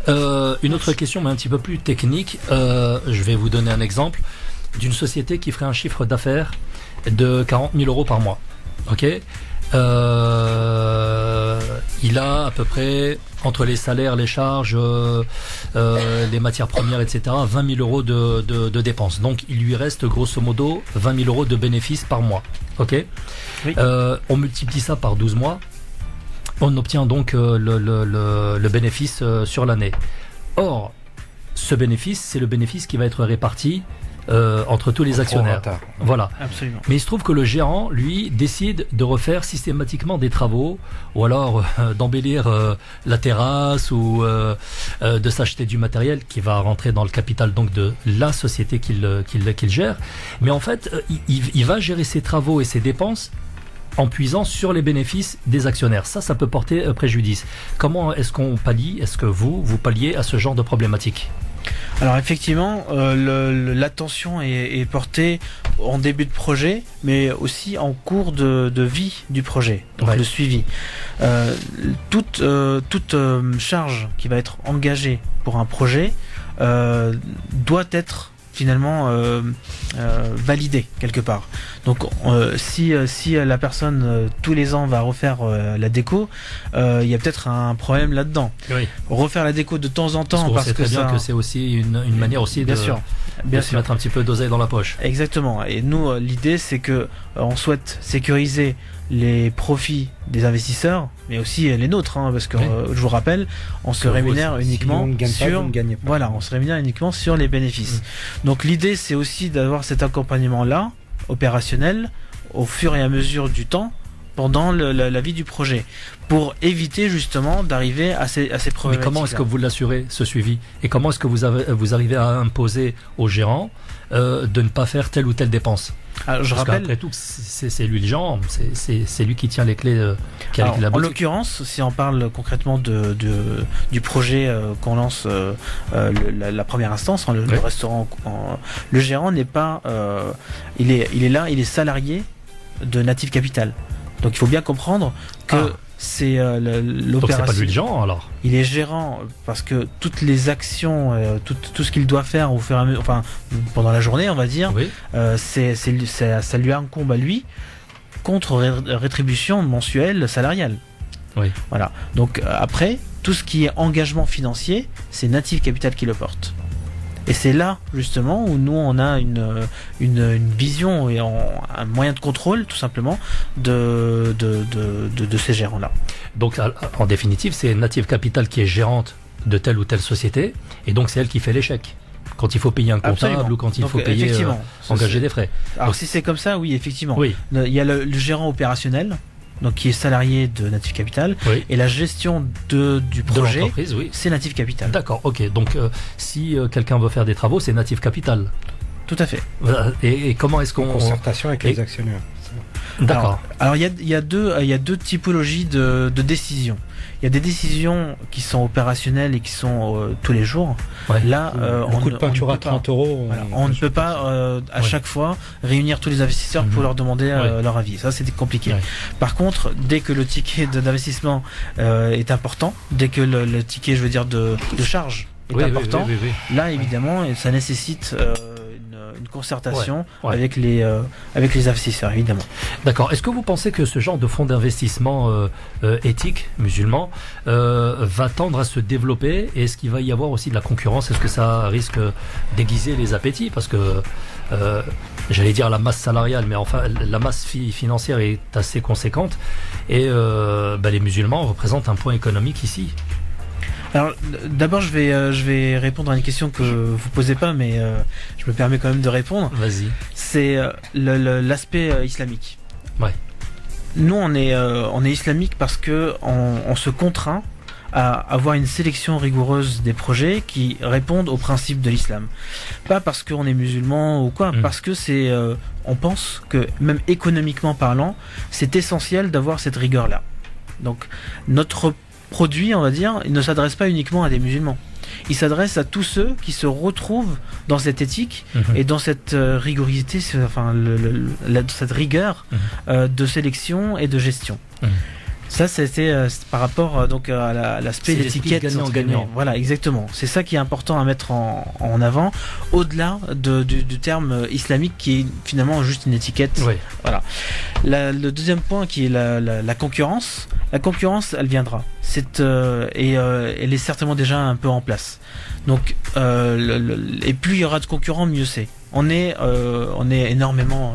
Une autre question, mais un petit peu plus technique. Je vais vous donner un exemple d'une société qui ferait un chiffre d'affaires de 40 000 euros par mois. Ok. Il a à peu près, entre les salaires, les charges, les matières premières, etc., 20 000 euros de dépenses. Donc il lui reste grosso modo 20 000 euros de bénéfices par mois. Ok. Oui. On multiplie ça par 12 mois. On obtient donc le bénéfice sur l'année. Or, ce bénéfice, c'est le bénéfice qui va être réparti entre tous les actionnaires. Voilà. Absolument. Mais il se trouve que le gérant, lui, décide de refaire systématiquement des travaux, ou alors d'embellir la terrasse, ou de s'acheter du matériel qui va rentrer dans le capital donc de la société qu'il gère. Mais en fait, il va gérer ses travaux et ses dépenses en puisant sur les bénéfices des actionnaires. Ça peut porter préjudice. Comment est-ce qu'on pallie, est-ce que vous palliez à ce genre de problématique ? Alors effectivement, l'attention est portée en début de projet, mais aussi en cours de vie du projet, donc le suivi. Toute charge qui va être engagée pour un projet doit être finalement validée quelque part. Donc si la personne tous les ans va refaire la déco, il y a peut-être un problème là-dedans. Oui. Refaire la déco de temps en temps parce que bien que c'est aussi une manière aussi de se mettre un petit peu d'oseille dans la poche. Exactement. Et nous, l'idée, c'est que on souhaite sécuriser les profits des investisseurs, mais aussi les nôtres, parce que je vous rappelle, on se rémunère uniquement on se rémunère uniquement sur les bénéfices. Donc l'idée, c'est aussi d'avoir cet accompagnement-là, opérationnel, au fur et à mesure du temps, pendant la vie du projet, pour éviter justement d'arriver à ces problématiques. Mais comment est-ce que vous l'assurez, ce suivi? Et comment est-ce que vous arrivez à imposer aux gérants de ne pas faire telle ou telle dépense? Alors, je rappelle, qu'après tout, c'est lui le gérant, c'est lui qui tient les clés. En l'occurrence, si on parle concrètement du projet qu'on lance la première instance, le restaurant, le gérant n'est pas, il est là, il est salarié de Native Capital. Donc il faut bien comprendre que c'est l'opération. Donc c'est pas lui le gérant alors. Il est gérant parce que toutes les actions, tout ce qu'il doit faire au fur et à mesure, enfin pendant la journée, on va dire, ça lui incombe à lui contre rétribution mensuelle salariale. Oui. Voilà. Donc après, tout ce qui est engagement financier, c'est Native Capital qui le porte. Et c'est là, justement, où nous, on a une vision et un moyen de contrôle, tout simplement, de ces gérants-là. Donc, en définitive, c'est Native Capital qui est gérante de telle ou telle société, et donc c'est elle qui fait l'échec. Quand il faut payer un comptable ou quand il faut payer, engager des frais. Alors, donc, si c'est comme ça, oui, effectivement. Oui. Il y a le gérant opérationnel, donc qui est salarié de Native Capital, et la gestion du projet, c'est Native Capital. D'accord, ok. Donc si quelqu'un veut faire des travaux, c'est Native Capital. Tout à fait. Et comment est-ce qu'on... En concertation avec les actionnaires. D'accord. Alors il y a deux typologies de décisions. Il y a des décisions qui sont opérationnelles et qui sont tous les jours. Là, un coup de peinture à 30 €. On ne peut pas à chaque fois réunir tous les investisseurs pour leur demander leur avis. Ça, c'était compliqué. Par contre, dès que le ticket d'investissement est important, dès que le ticket, je veux dire, de charge est important, là, évidemment, ça nécessite une concertation avec les investisseurs, évidemment. D'accord. Est-ce que vous pensez que ce genre de fonds d'investissement éthique, musulman, va tendre à se développer? Et est-ce qu'il va y avoir aussi de la concurrence? Est-ce que ça risque d'aiguiser les appétits? Parce que j'allais dire la masse salariale, mais enfin la masse financière est assez conséquente. Et les musulmans représentent un point économique ici. Alors d'abord je vais répondre à une question que vous posez pas, mais je me permets quand même de répondre. Vas-y. C'est l'aspect islamique. Ouais. Nous on est islamique parce que on se contraint à avoir une sélection rigoureuse des projets qui répondent aux principes de l'islam. Pas parce qu'on est musulman ou quoi, parce que on pense que même économiquement parlant, c'est essentiel d'avoir cette rigueur-là. Donc notre produit, on va dire, il ne s'adresse pas uniquement à des musulmans. Il s'adresse à tous ceux qui se retrouvent dans cette éthique et dans cette rigorosité, cette rigueur de sélection et de gestion. Ça, c'était par rapport donc à l'aspect d'étiquette gagnant-gagnant. Voilà, exactement. C'est ça qui est important à mettre en avant, au-delà du terme islamique qui est finalement juste une étiquette. Oui. Voilà. Le deuxième point qui est la concurrence. La concurrence, elle viendra. Elle est certainement déjà un peu en place. Donc, et plus il y aura de concurrents, mieux c'est. On est énormément.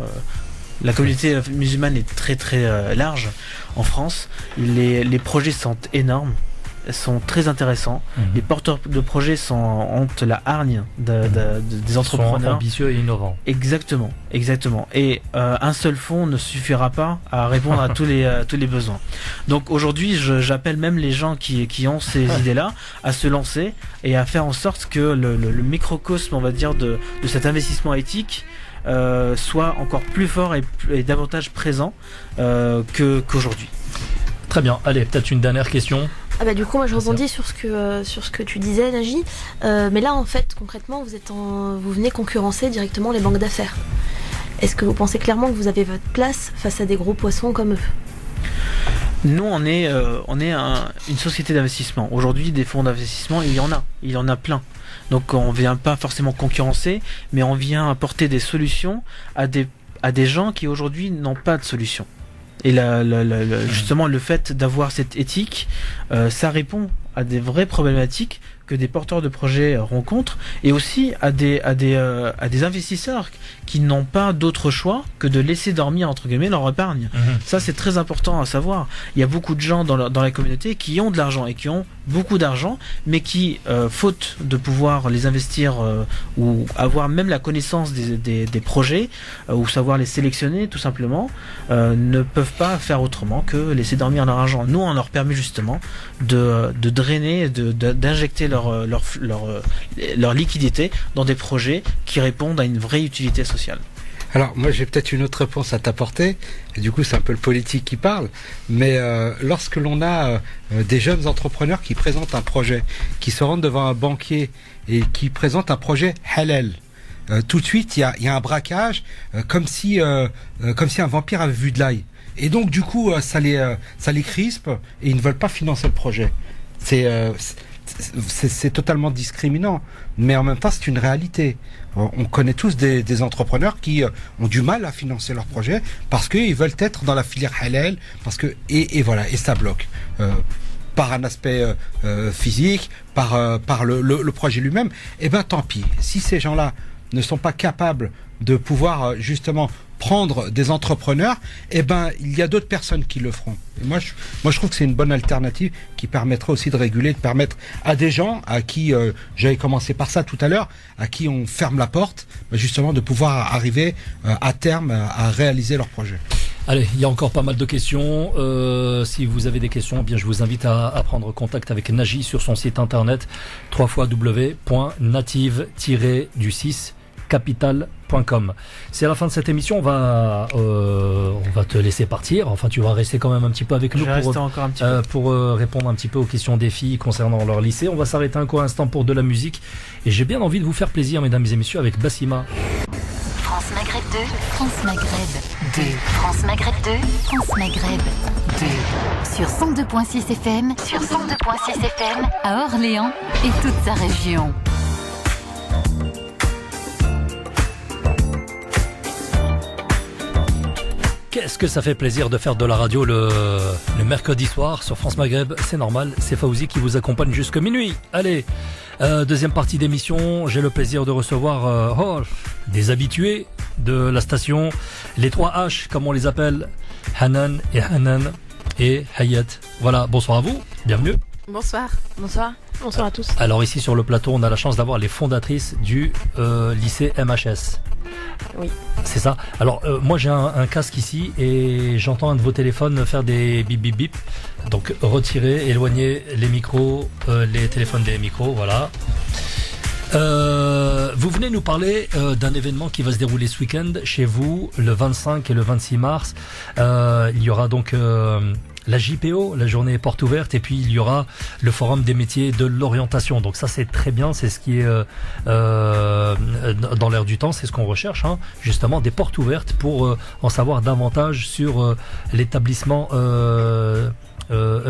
La communauté musulmane est très très large en France. Les projets sont énormes, sont très intéressants. Les porteurs de projets ont la hargne des entrepreneurs. Sont ambitieux et innovants. Exactement. Et un seul fonds ne suffira pas à répondre à tous les besoins. Donc aujourd'hui, j'appelle même les gens qui ont ces idées-là à se lancer et à faire en sorte que le microcosme, on va dire, de cet investissement éthique soit encore plus fort et davantage présent qu'aujourd'hui. Très bien. Allez, peut-être une dernière question. Ah bah du coup moi je rebondis sur ce que tu disais Nagy, mais là en fait concrètement vous venez concurrencer directement les banques d'affaires. Est-ce que vous pensez clairement que vous avez votre place face à des gros poissons comme eux? Nous, on est une société d'investissement. Aujourd'hui, des fonds d'investissement, il y en a plein. Donc, on vient pas forcément concurrencer, mais on vient apporter des solutions à des gens qui aujourd'hui n'ont pas de solution. Et justement, le fait d'avoir cette éthique, ça répond à des vraies problématiques que des porteurs de projets rencontrent, et aussi à des investisseurs qui n'ont pas d'autre choix que de laisser dormir entre guillemets leur épargne. Ça, c'est très important à savoir. Il y a beaucoup de gens dans la communauté qui ont de l'argent et qui ont beaucoup d'argent, mais qui, faute de pouvoir les investir ou avoir même la connaissance des projets ou savoir les sélectionner tout simplement, ne peuvent pas faire autrement que laisser dormir leur argent. Nous, on leur permet justement de drainer, d'injecter leur liquidité dans des projets qui répondent à une vraie utilité sociale. Alors moi j'ai peut-être une autre réponse à t'apporter, et du coup c'est un peu le politique qui parle, mais lorsque l'on a des jeunes entrepreneurs qui présentent un projet, qui se rendent devant un banquier et qui présentent un projet halal, tout de suite il y a un braquage, comme si un vampire avait vu de l'ail. Et donc du coup ça les crispe et ils ne veulent pas financer le projet. C'est totalement discriminant, mais en même temps c'est une réalité. On connaît tous des entrepreneurs qui ont du mal à financer leurs projets parce qu'ils veulent être dans la filière halal, parce que et voilà, et ça bloque par un aspect physique, par le projet lui-même. Et ben tant pis, si ces gens-là ne sont pas capables de pouvoir justement prendre des entrepreneurs, eh ben il y a d'autres personnes qui le feront. Et moi je trouve que c'est une bonne alternative qui permettrait aussi de réguler, de permettre à des gens à qui j'avais commencé par ça tout à l'heure, à qui on ferme la porte, justement de pouvoir arriver à terme à réaliser leur projet. Allez, il y a encore pas mal de questions. Si vous avez des questions, eh bien je vous invite à prendre contact avec Nagy sur son site internet www.native-du6capital.com. C'est à la fin de cette émission, on va te laisser partir. Enfin, tu vas rester quand même un petit peu avec nous pour répondre un petit peu aux questions des filles concernant leur lycée. On va s'arrêter un court instant pour de la musique. Et j'ai bien envie de vous faire plaisir, mesdames et messieurs, avec Bassima. France Maghreb 2, France Maghreb 2, France Maghreb 2, France Maghreb 2. Sur 102.6 FM, à Orléans et toute sa région. Qu'est-ce que ça fait plaisir de faire de la radio le mercredi soir sur France Maghreb, c'est normal, c'est Fawzi qui vous accompagne jusqu'à minuit. Allez, deuxième partie d'émission, j'ai le plaisir de recevoir des habitués de la station, les 3 H comme on les appelle, Hanan et Hayat. Voilà, bonsoir à vous, bienvenue. Bonsoir. Bonsoir à tous. Alors ici sur le plateau, on a la chance d'avoir les fondatrices du lycée MHS. Oui. C'est ça. Alors moi j'ai un casque ici et j'entends un de vos téléphones faire des bip bip bip. Donc retirez, éloignez les micros, les téléphones des micros, voilà. Vous venez nous parler d'un événement qui va se dérouler ce week-end chez vous, le 25 et le 26 mars. Il y aura donc la JPO, la journée porte ouverte, et puis il y aura le forum des métiers de l'orientation. Donc ça c'est très bien, c'est ce qui est dans l'air du temps, c'est ce qu'on recherche, hein, justement des portes ouvertes pour en savoir davantage sur l'établissement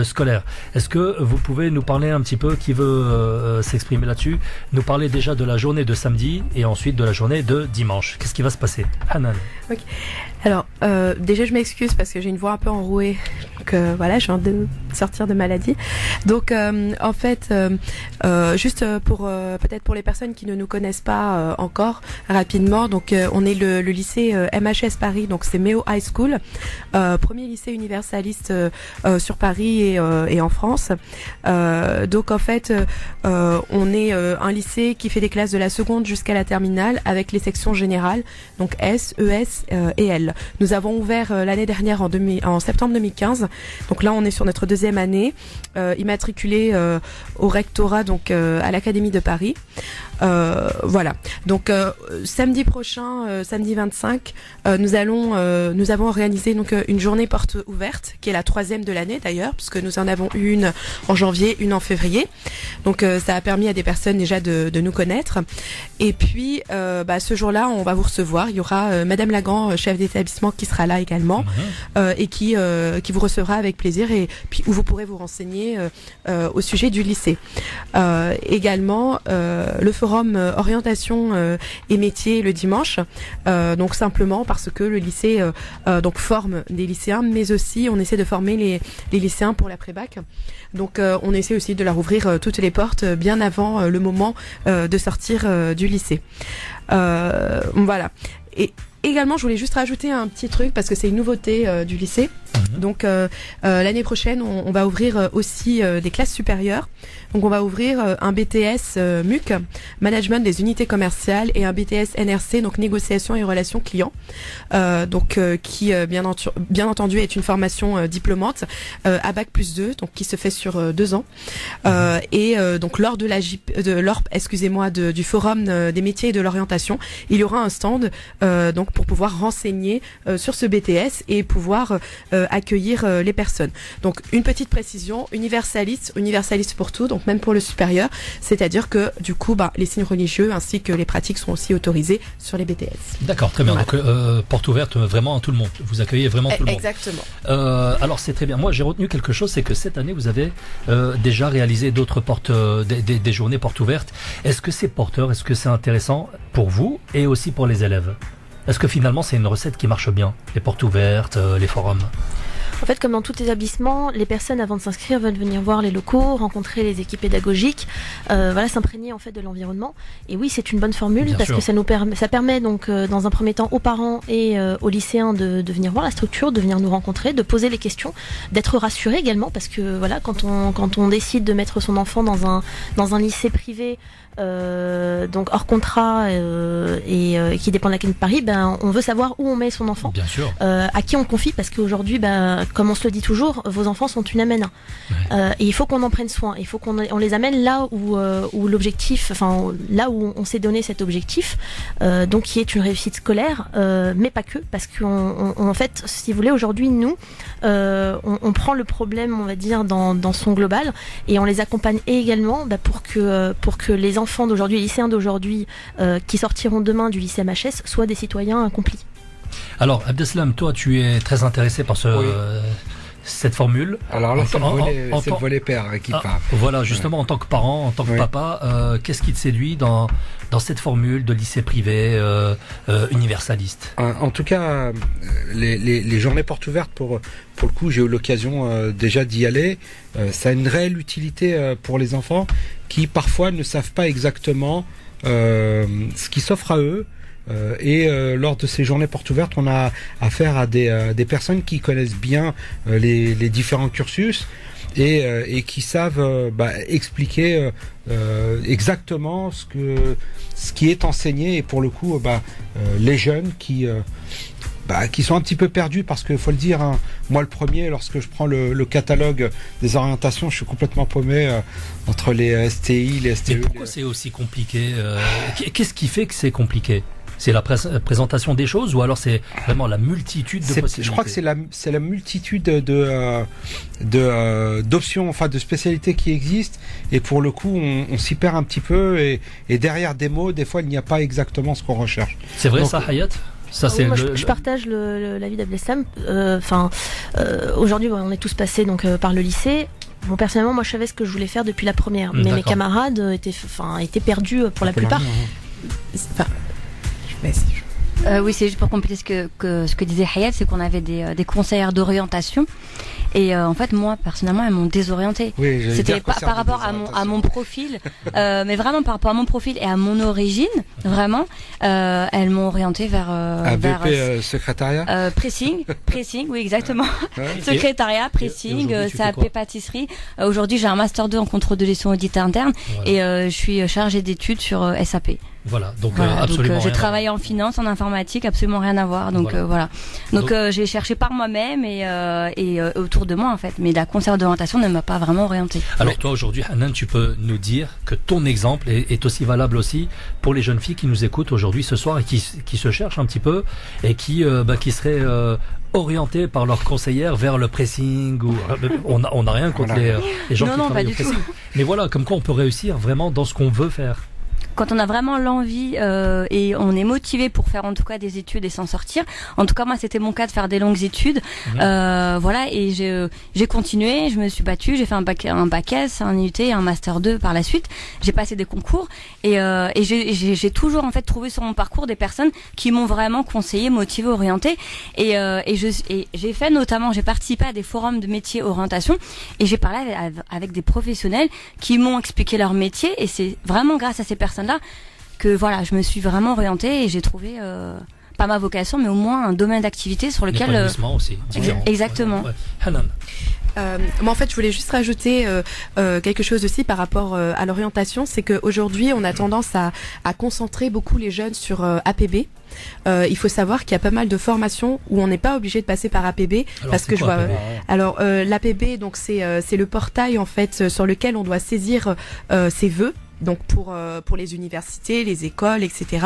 scolaire. Est-ce que vous pouvez nous parler un petit peu, qui veut s'exprimer là-dessus, nous parler déjà de la journée de samedi et ensuite de la journée de dimanche. Qu'est-ce qui va se passer, Hanan? Ok. Alors, déjà, je m'excuse parce que j'ai une voix un peu enrouée. Donc, voilà, je viens de sortir de maladie. Donc, en fait, juste pour peut-être pour les personnes qui ne nous connaissent pas encore, rapidement. Donc, on est le lycée MHS Paris. Donc, c'est Méo High School, premier lycée universaliste sur Paris et en France. Donc, en fait, on est un lycée qui fait des classes de la seconde jusqu'à la terminale avec les sections générales, donc S, ES et L. Nous avons ouvert l'année dernière en septembre 2015 Donc là, on est sur notre 2e année, immatriculé au rectorat, donc à l'Académie de Paris. Voilà. Donc samedi prochain, samedi 25, nous avons organisé donc une journée porte ouverte, qui est la 3e de l'année d'ailleurs, puisque nous en avons une en janvier, une en février. Donc ça a permis à des personnes déjà de nous connaître. Et puis ce jour-là, on va vous recevoir. Il y aura Madame Lagan, chef d'établissement, qui sera là également et qui vous recevra avec plaisir, et puis où vous pourrez vous renseigner au sujet du lycée. Également le forum orientation et métiers le dimanche. Donc simplement parce que le lycée donc forme des lycéens, mais aussi on essaie de former les lycéens pour l'après-bac. Donc on essaie aussi de leur ouvrir toutes les portes bien avant le moment de sortir du lycée. Voilà. Et également, je voulais juste rajouter un petit truc parce que c'est une nouveauté du lycée. Donc l'année prochaine, on va ouvrir aussi des classes supérieures. Donc on va ouvrir un BTS MUC, Management des unités commerciales, et un BTS NRC, donc Négociation et relations clients. Qui bien entendu est une formation diplômante à Bac+2, donc qui se fait sur 2 ans. Donc lors de du forum des métiers et de l'orientation, il y aura un stand donc pour pouvoir renseigner sur ce BTS et pouvoir accueillir les personnes. Donc une petite précision, universaliste pour tout, donc même pour le supérieur, c'est-à-dire que du coup les signes religieux ainsi que les pratiques sont aussi autorisés sur les BTS. D'accord, très bien. Voilà. Donc porte ouverte vraiment à tout le monde. Vous accueillez vraiment tout le monde. Exactement. Alors c'est très bien. Moi j'ai retenu quelque chose, c'est que cette année vous avez déjà réalisé d'autres portes, des journées portes ouvertes. Est-ce que c'est porteur, est-ce que c'est intéressant pour vous et aussi pour les élèves? Est-ce que finalement c'est une recette qui marche bien, les portes ouvertes, les forums? En fait, comme dans tout établissement, les personnes avant de s'inscrire veulent venir voir les locaux, rencontrer les équipes pédagogiques, s'imprégner en fait de l'environnement. Et oui, c'est une bonne formule Bien parce sûr. que ça permet donc dans un premier temps aux parents et aux lycéens de venir voir la structure, de venir nous rencontrer, de poser les questions, d'être rassurés également parce que voilà, quand on décide de mettre son enfant dans un lycée privé, donc hors contrat et qui dépend de la Académie de Paris, on veut savoir où on met son enfant, Bien sûr. à qui on confie, parce qu'aujourd'hui, comme on se le dit toujours, vos enfants sont une amène. Et il faut qu'on en prenne soin. Il faut qu'on les amène là où l'objectif, enfin là où on s'est donné cet objectif, donc qui est une réussite scolaire, mais pas que, parce qu'en fait, si vous voulez, aujourd'hui, nous, on prend le problème, on va dire, dans son global, et on les accompagne également pour que les enfants d'aujourd'hui, les lycéens d'aujourd'hui, qui sortiront demain du lycée MHS, soient des citoyens accomplis. Alors Abdeslam, toi tu es très intéressé par cette formule. Alors là, c'est le volet père qui parle. Voilà, justement, en tant que parent, en tant que papa, qu'est-ce qui te séduit dans cette formule de lycée privé universaliste? En tout cas, les journées portes ouvertes, pour le coup, j'ai eu l'occasion déjà d'y aller. Ça a une réelle utilité pour les enfants qui parfois ne savent pas exactement ce qui s'offre à eux. Lors de ces journées portes ouvertes, on a affaire à des personnes qui connaissent bien les différents cursus et qui savent expliquer exactement ce qui est enseigné, et pour le coup les jeunes qui sont un petit peu perdus, parce que faut le dire, hein, moi le premier, lorsque je prends le catalogue des orientations, je suis complètement paumé entre les STI, les STE. Mais pourquoi c'est aussi compliqué? Qu'est-ce qui fait que c'est compliqué? C'est la présentation des choses, ou alors c'est vraiment la multitude de possibilités? Je crois que c'est la multitude d'options, enfin de spécialités qui existent, et pour le coup on s'y perd un petit peu, et derrière des mots, des fois il n'y a pas exactement ce qu'on recherche. C'est vrai. Donc, ça, Hayat? Ça, oui, moi, je partage l'avis d'Abdeslam. Aujourd'hui, on est tous passés par le lycée. Bon, personnellement, moi, je savais ce que je voulais faire depuis la première, mais mes camarades étaient perdus pour la plupart. Oui, c'est juste pour compléter ce que disait Hayat, c'est qu'on avait des conseillères d'orientation. Et en fait, moi, personnellement, elles m'ont désorientée. Oui, c'était pas par rapport à mon profil, mais vraiment par rapport à mon profil et à mon origine, vraiment, elles m'ont orientée vers AVP, secrétariat, pressing, oui, exactement. Secrétariat, pressing, CAP pâtisserie. Aujourd'hui, j'ai un master 2 en contrôle de gestion audit interne, et je suis chargée d'études sur SAP. Voilà, donc Voilà, absolument. j'ai rien. travaillé en finance, en informatique, absolument rien à voir. Donc voilà. Donc j'ai cherché par moi-même et autour de moi en fait. Mais la conseillère d'orientation ne m'a pas vraiment orientée. Alors toi aujourd'hui, Hanan, tu peux nous dire que ton exemple est aussi valable aussi pour les jeunes filles qui nous écoutent aujourd'hui ce soir et qui se cherchent un petit peu et qui seraient orientées par leur conseillère vers le pressing ou on n'a rien contre les gens Non, qui non, travaillent pas au du tout. pressing. Mais voilà, comme quoi on peut réussir vraiment dans ce qu'on veut faire. Quand on a vraiment l'envie et on est motivé pour faire en tout cas des études et s'en sortir. En tout cas moi c'était mon cas de faire des longues études. Voilà, et j'ai continué, je me suis battue, j'ai fait un bac S, un IUT et un master 2 par la suite. J'ai passé des concours et j'ai toujours en fait trouvé sur mon parcours des personnes qui m'ont vraiment conseillé, motivé, orienté et j'ai fait notamment, j'ai participé à des forums de métiers orientation et j'ai parlé avec des professionnels qui m'ont expliqué leur métier et c'est vraiment grâce à ces personnes là que voilà, je me suis vraiment orientée et j'ai trouvé pas ma vocation mais au moins un domaine d'activité sur lequel L'épanouissement aussi différent. Exactement. Ouais. Hanan. Moi en fait je voulais juste rajouter quelque chose aussi par rapport à l'orientation, c'est qu'aujourd'hui on a tendance à concentrer beaucoup les jeunes sur APB. Il faut savoir qu'il y a pas mal de formations où on n'est pas obligé de passer par APB. Alors, parce que je vois. APB? Alors l'APB donc c'est le portail en fait sur lequel on doit saisir ses vœux. Donc pour les universités, les écoles, etc.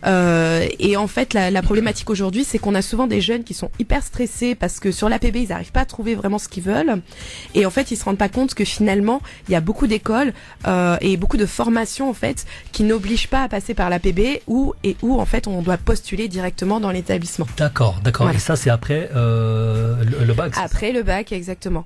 Et en fait, la problématique aujourd'hui, c'est qu'on a souvent des jeunes qui sont hyper stressés parce que sur l'APB, ils n'arrivent pas à trouver vraiment ce qu'ils veulent. Et en fait, ils se rendent pas compte que finalement, il y a beaucoup d'écoles et beaucoup de formations en fait qui n'obligent pas à passer par l'APB où en fait on doit postuler directement dans l'établissement. D'accord. Voilà. Et ça c'est après le bac. Après le bac, exactement.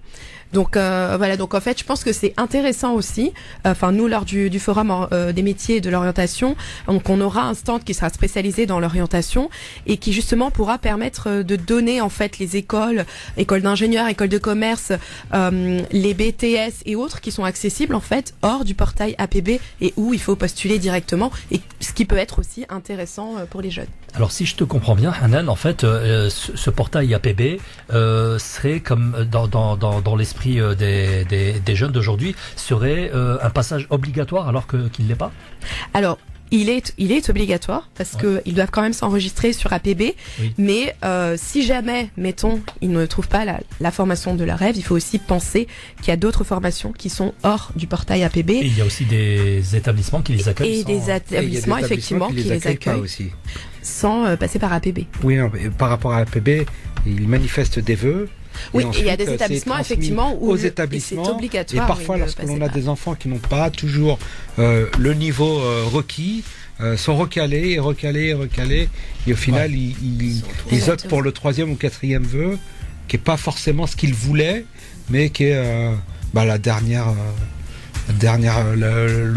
Donc voilà, donc en fait, je pense que c'est intéressant aussi. Enfin, nous lors du forum des métiers et de l'orientation, donc on aura un stand qui sera spécialisé dans l'orientation et qui justement pourra permettre de donner en fait les écoles d'ingénieurs, écoles de commerce, les BTS et autres qui sont accessibles en fait hors du portail APB et où il faut postuler directement et ce qui peut être aussi intéressant pour les jeunes. Alors si je te comprends bien, Hanan, en fait, ce portail APB serait comme dans l'esprit des jeunes d'aujourd'hui, serait un passage obligatoire alors qu'il ne l'est pas. Alors, il est obligatoire parce que ils doivent quand même s'enregistrer sur APB. Oui. Mais si jamais, mettons, ils ne trouvent pas la formation de leur rêve, il faut aussi penser qu'il y a d'autres formations qui sont hors du portail APB. Et il y a aussi des établissements qui les accueillent. Et des établissements effectivement qui les accueillent aussi. Sans passer par APB. Oui, non, par rapport à APB, ils manifestent des vœux. Oui, il y a des établissements effectivement où c'est obligatoire. Et parfois, lorsque l'on a des enfants qui n'ont pas toujours le niveau requis, sont recalés, et au final, ils optent pour le 3e ou 4e vœu, qui est pas forcément ce qu'ils voulaient, mais qui est le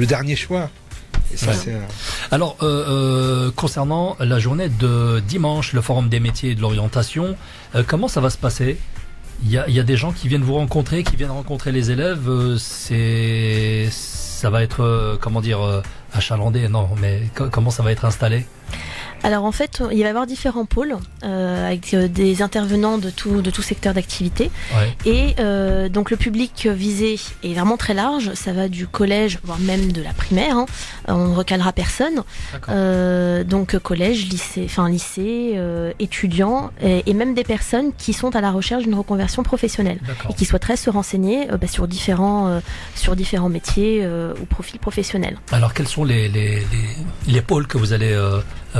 dernier choix. Et ça, Alors, concernant la journée de dimanche, le forum des métiers et de l'orientation, comment ça va se passer ? Il y a des gens qui viennent vous rencontrer, qui viennent rencontrer les élèves. Ça va être achalandé, non, mais comment ça va être installé ? Alors en fait, il va y avoir différents pôles avec des intervenants de tout secteur d'activité. Ouais. Et donc le public visé est vraiment très large. Ça va du collège, voire même de la primaire. Hein. On ne recalera personne. Donc collège, lycée, étudiants et même des personnes qui sont à la recherche d'une reconversion professionnelle et qui souhaiteraient se renseigner sur différents métiers ou profils professionnels. Alors quels sont les pôles que vous allez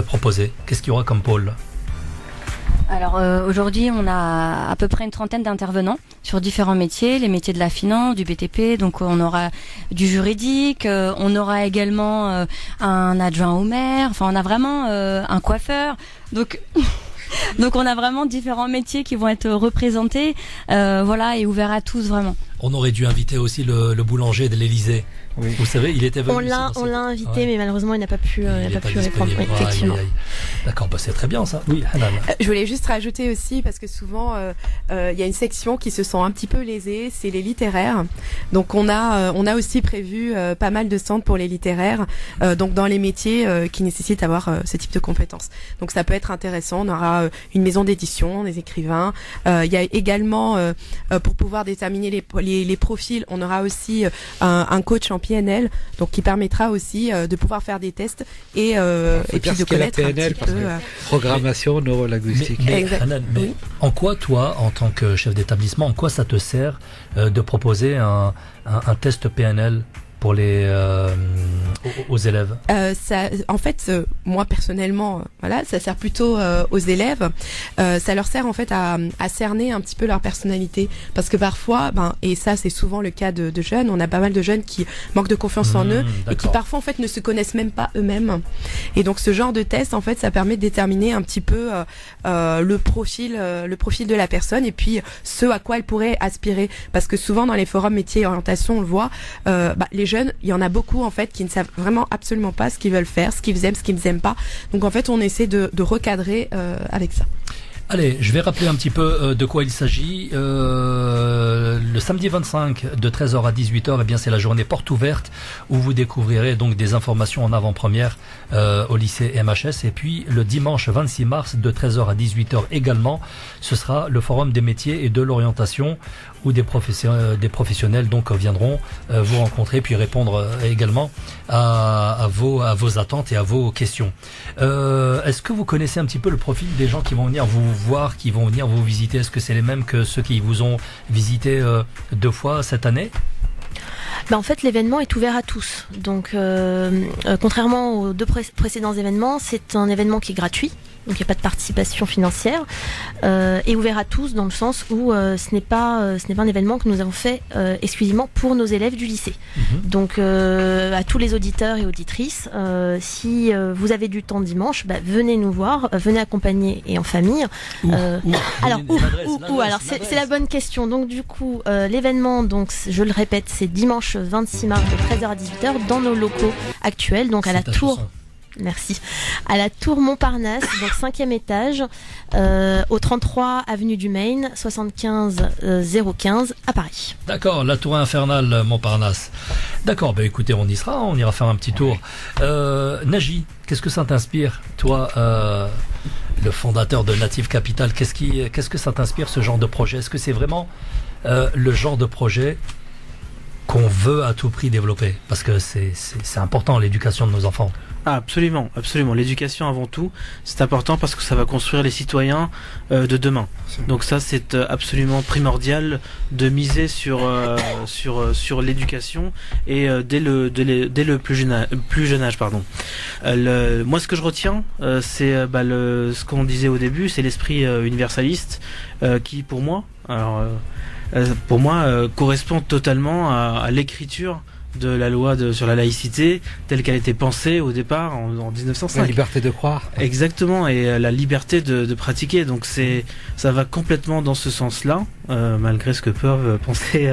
proposer ? Qu'est-ce qu'il y aura comme pôle ? Alors aujourd'hui, on a à peu près une trentaine d'intervenants sur différents métiers, les métiers de la finance, du BTP, donc on aura du juridique, on aura également un adjoint au maire, enfin on a vraiment un coiffeur, donc on a vraiment différents métiers qui vont être représentés, et ouverts à tous vraiment. On aurait dû inviter aussi le boulanger de l'Élysée. Oui. Vous savez, il était venu. On l'a invité, mais malheureusement, il n'a pas pu répondre. Oui, effectivement. D'accord, c'est très bien ça. Oui, Hanan. Je voulais juste rajouter aussi, parce que souvent, il y a une section qui se sent un petit peu lésée, c'est les littéraires. Donc, on a aussi prévu pas mal de stands pour les littéraires, donc dans les métiers qui nécessitent d'avoir ce type de compétences. Donc, ça peut être intéressant. On aura une maison d'édition, des écrivains. Il y a également, pour pouvoir déterminer les les profils, on aura aussi un coach en PNL, donc qui permettra aussi de pouvoir faire des tests et puis de connaître la PNL, un petit peu. Programmation neurolinguistique. Mais, Hanan, Oui. en quoi, toi, en tant que chef d'établissement, en quoi ça te sert de proposer un test PNL pour aux élèves? En fait, moi personnellement, voilà, ça sert plutôt aux élèves. Ça leur sert en fait à cerner un petit peu leur personnalité, parce que parfois, et ça c'est souvent le cas de jeunes, on a pas mal de jeunes qui manquent de confiance en eux et qui parfois en fait ne se connaissent même pas eux-mêmes. Et donc ce genre de test, en fait, ça permet de déterminer un petit peu le profil de la personne et puis ce à quoi elle pourrait aspirer. Parce que souvent dans les forums métiers et orientation, on le voit, les jeunes, il y en a beaucoup en fait qui ne savent vraiment absolument pas ce qu'ils veulent faire, ce qu'ils aiment, ce qu'ils n'aiment pas. Donc en fait, on essaie de recadrer avec ça. Allez, je vais rappeler un petit peu de quoi il s'agit. Le samedi 25 de 13h à 18h, eh bien c'est la journée porte ouverte où vous découvrirez donc des informations en avant-première au lycée MHS. Et puis le dimanche 26 mars de 13h à 18h également, ce sera le forum des métiers et de l'orientation où des professionnels donc viendront vous rencontrer puis répondre également à vos attentes et à vos questions. Est-ce que vous connaissez un petit peu le profil des gens qui vont venir vous voir, qui vont venir vous visiter? Est-ce que c'est les mêmes que ceux qui vous ont visité 2 fois cette année? En fait, l'événement est ouvert à tous. Donc, contrairement aux 2 précédents événements, c'est un événement qui est gratuit. Donc, il n'y a pas de participation financière et ouvert à tous dans le sens où ce n'est pas un événement que nous avons fait exclusivement pour nos élèves du lycée. Donc, à tous les auditeurs et auditrices, si vous avez du temps dimanche, venez nous voir, venez accompagner et en famille. Alors, c'est la bonne question. Donc, du coup, l'événement, donc, je le répète, c'est dimanche 26 mars de 13h à 18h dans nos locaux actuels, donc à la tour. Merci. À la tour Montparnasse, donc 5e étage, au 33 avenue du Maine, 75 015 à Paris. D'accord, la tour infernale Montparnasse. D'accord, écoutez, on y sera, on ira faire un petit tour. Naji, qu'est-ce que ça t'inspire, toi, le fondateur de Native Capital? Qu'est-ce que ça t'inspire, ce genre de projet? Est-ce que c'est vraiment le genre de projet qu'on veut à tout prix développer? Parce que c'est important, l'éducation de nos enfants. Ah, absolument, absolument. L'éducation avant tout, c'est important parce que ça va construire les citoyens de demain. Donc ça, c'est absolument primordial de miser sur l'éducation et dès le plus jeune âge, pardon. Moi, ce que je retiens, c'est ce qu'on disait au début, c'est l'esprit universaliste qui, pour moi, correspond totalement à l'écriture de la loi sur la laïcité telle qu'elle était pensée au départ en 1905. La liberté de croire. Exactement, et la liberté de pratiquer. Donc ça va complètement dans ce sens-là, malgré ce que peuvent penser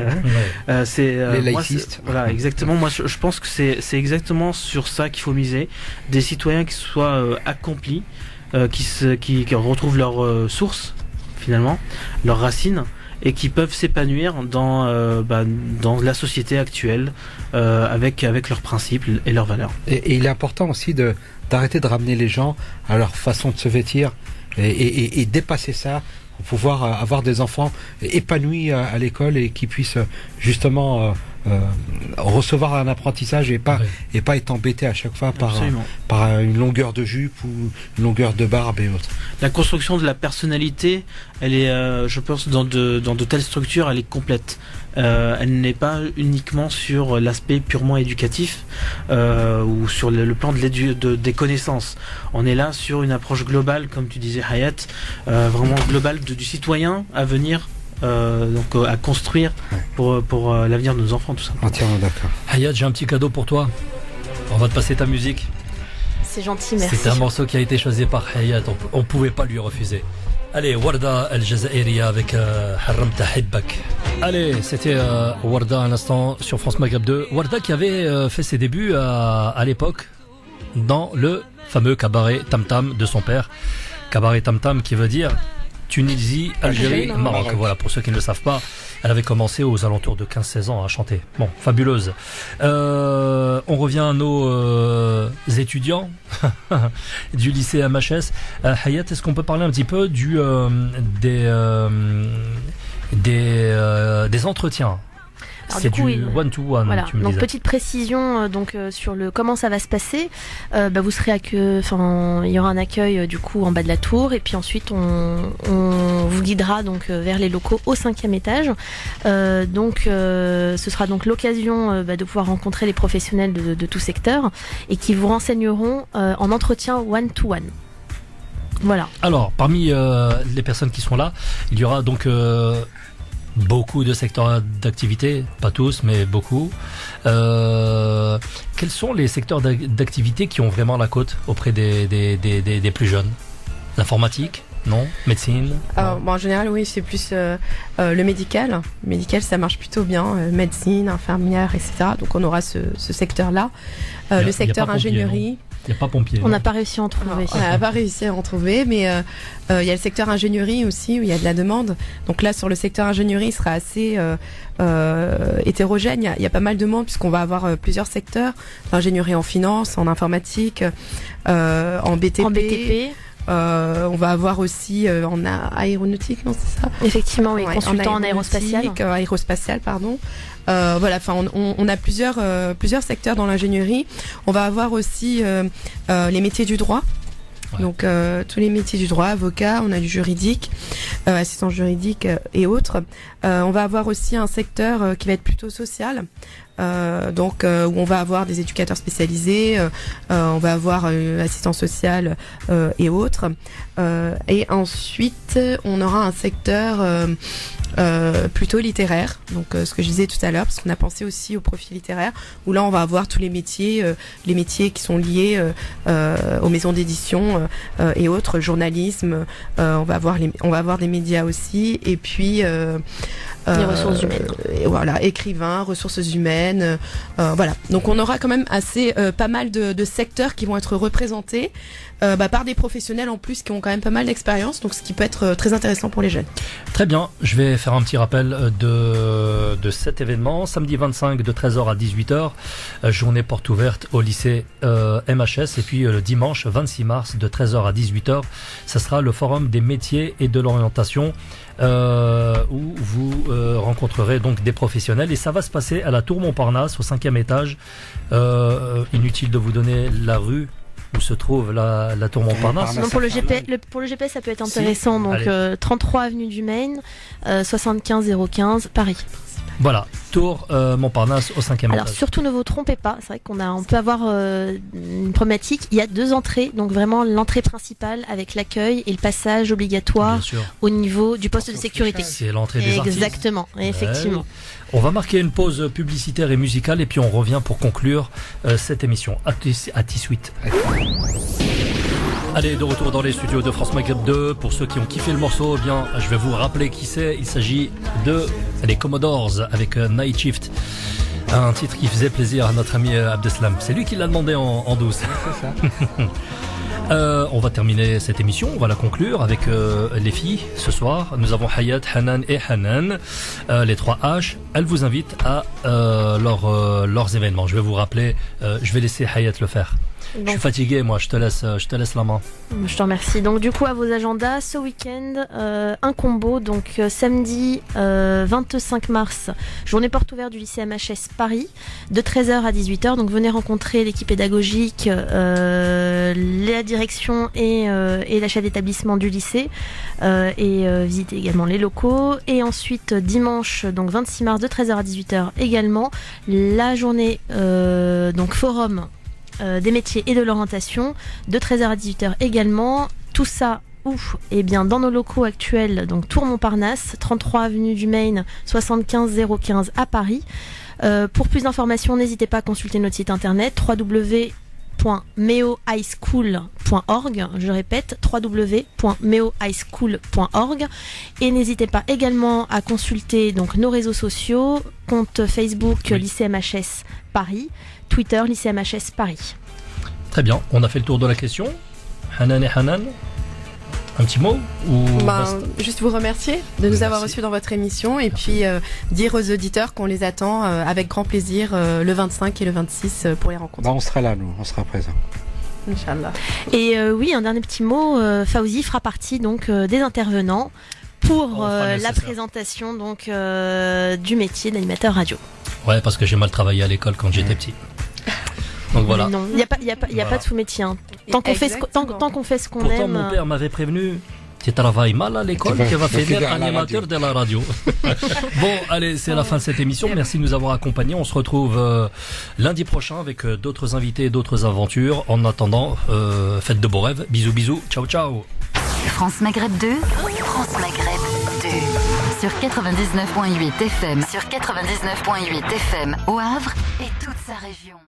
les laïcistes. Voilà, exactement. Moi, je pense que c'est exactement sur ça qu'il faut miser. Des citoyens qui soient accomplis, qui retrouvent leur source finalement, leurs racines, et qui peuvent s'épanouir dans la société actuelle avec leurs principes et leurs valeurs. Et il est important aussi d'arrêter de ramener les gens à leur façon de se vêtir et dépasser ça pour pouvoir avoir des enfants épanouis à l'école et qui puissent justement recevoir un apprentissage et pas être embêtés à chaque fois par une longueur de jupe ou une longueur de barbe et autres. La construction de la personnalité, elle est, je pense, dans de telles structures, elle est complète. Elle n'est pas uniquement sur l'aspect purement éducatif ou sur le plan des connaissances. On est là sur une approche globale, comme tu disais Hayat, vraiment globale du citoyen à venir. À construire pour l'avenir de nos enfants, tout ça. Entièrement d'accord. Hayat, j'ai un petit cadeau pour toi. On va te passer ta musique. C'est gentil, merci. C'est un morceau qui a été choisi par Hayat. On pouvait pas lui refuser. Allez, Warda Al-Jazairiya avec Haramta Hibbak. Allez, c'était Warda à l'instant sur France Maghreb 2. Warda qui avait fait ses débuts à l'époque dans le fameux cabaret Tam Tam de son père. Cabaret Tam Tam qui veut dire Tunisie, Algérie, Maroc. Voilà, pour ceux qui ne le savent pas, elle avait commencé aux alentours de 15-16 ans à chanter. Bon, fabuleuse. On revient à nos étudiants du lycée MHS. Hayat, est-ce qu'on peut parler un petit peu des entretiens Alors, C'est du coup, du one-to-one, voilà. tu me Donc disais. petite précision sur le comment ça va se passer. Vous serez il y aura un accueil du coup en bas de la tour et puis ensuite on vous guidera donc vers les locaux au 5e étage. Ce sera donc l'occasion de pouvoir rencontrer les professionnels de tout secteur et qui vous renseigneront en entretien one-to-one. Voilà. Alors, parmi les personnes qui sont là, il y aura donc beaucoup de secteurs d'activité, pas tous, mais beaucoup. Quels sont les secteurs d'activité qui ont vraiment la cote auprès des plus jeunes? L'informatique? Non? Médecine? En général, oui, c'est plus le médical. Le médical, ça marche plutôt bien. Médecine, infirmière, etc. Donc on aura ce secteur-là. Le secteur ingénierie. Il n'y a pas pompier. On n'a pas réussi à en trouver. On n'a pas réussi à en trouver, mais il y a le secteur ingénierie aussi où il y a de la demande. Donc là, sur le secteur ingénierie, il sera assez hétérogène. Il y a pas mal de monde puisqu'on va avoir plusieurs secteurs. L'ingénierie en finance, en informatique, en BTP. On va avoir aussi en aéronautique, non, c'est ça? Effectivement, oui, Ouais, consultant en aérospatial. Aérospatial, pardon. Voilà, enfin, on a plusieurs secteurs dans l'ingénierie. On va avoir aussi les métiers du droit. Ouais. Donc tous les métiers du droit, avocat, on a du juridique, assistant juridique et autres. On va avoir aussi un secteur qui va être plutôt social. Où on va avoir des éducateurs spécialisés, on va avoir assistant social et autres. Et ensuite, on aura un secteur plutôt littéraire, donc ce que je disais tout à l'heure, parce qu'on a pensé aussi au profil littéraire, où là on va avoir tous les métiers qui sont liés aux maisons d'édition et autres, journalisme. On va avoir des médias aussi, et puis les ressources humaines. Voilà, écrivains, ressources humaines. Voilà. Donc on aura quand même pas mal de secteurs qui vont être représentés par des professionnels en plus qui ont quand même pas mal d'expérience, donc ce qui peut être très intéressant pour les jeunes. Très bien, je vais faire un petit rappel de cet événement. Samedi 25 de 13h à 18h, journée porte ouverte au lycée MHS, et puis le dimanche 26 mars de 13h à 18h, ça sera le forum des métiers et de l'orientation. Où vous rencontrerez donc des professionnels, et ça va se passer à la Tour Montparnasse au 5e étage. Inutile de vous donner la rue où se trouve la Tour Montparnasse. Non, pour le GPS ça peut être intéressant. Donc 33 avenue du Maine, 75 015 Paris. Voilà, Tour Montparnasse au 5e étage. Alors surtout ne vous trompez pas, c'est vrai on peut avoir une problématique. Il y a 2 entrées, donc vraiment l'entrée principale avec l'accueil et le passage obligatoire au niveau du poste de sécurité. C'est l'entrée des artistes. Exactement, effectivement. Ouais. On va marquer une pause publicitaire et musicale, et puis on revient pour conclure cette émission. À tout suite. Allez, de retour dans les studios de France Maghreb 2. Pour ceux qui ont kiffé le morceau, bien, je vais vous rappeler qui c'est. Il s'agit de les Commodores avec Night Shift. Un titre qui faisait plaisir à notre ami Abdeslam. C'est lui qui l'a demandé en douce. C'est ça. On va terminer cette émission, on va la conclure avec les filles. Ce soir, nous avons Hayat, Hanan et Hanan, les 3 H. Elles vous invitent à leurs événements. Je vais vous rappeler, je vais laisser Hayat le faire. Je suis fatigué, moi, je te laisse la main. Je te remercie. Donc du coup, à vos agendas, ce week-end, un combo. Donc samedi 25 mars, journée porte ouverte du lycée MHS Paris, de 13h à 18h. Donc venez rencontrer l'équipe pédagogique, la direction et la chef d'établissement du lycée, et visiter également les locaux. Et ensuite, dimanche, donc 26 mars, de 13h à 18h également, la journée donc forum des métiers et de l'orientation, de 13h à 18h également. Tout ça dans nos locaux actuels, donc Tour Montparnasse, 33 avenue du Maine, 75 015 à Paris. Pour plus d'informations, n'hésitez pas à consulter notre site internet www.meohighschool.org. Je répète, www.meohighschool.org. Et n'hésitez pas également à consulter donc nos réseaux sociaux, compte Facebook lycée MHS Paris, Twitter lycée MHS Paris. Très bien, on a fait le tour de la question. Hanan et Hanan, un petit mot juste vous remercier de nous avoir reçus dans votre émission, et puis dire aux auditeurs qu'on les attend avec grand plaisir le 25 et le 26 pour les rencontrer. On sera là, nous, on sera présents. Inch'Allah. Et oui, un dernier petit mot, Fawzi fera partie donc des intervenants pour On fera le la nécessaire. présentation donc du métier d'animateur radio. Ouais, parce que j'ai mal travaillé à l'école quand j'étais petit. Donc voilà. Non, il n'y a pas Voilà. de sous-métier. Hein. Tant qu'on fait ce qu'on Pourtant, aime. mon père m'avait prévenu. Tu travailles mal à l'école, tu vas finir animateur de la radio. Bon, allez, c'est la fin de cette émission. Merci de nous avoir accompagnés. On se retrouve lundi prochain avec d'autres invités et d'autres aventures. En attendant, faites de beaux rêves. Bisous, bisous. Ciao, ciao. France Maghreb 2, France Maghreb 2. Sur 99.8 FM, sur 99.8 FM au Havre et toute sa région.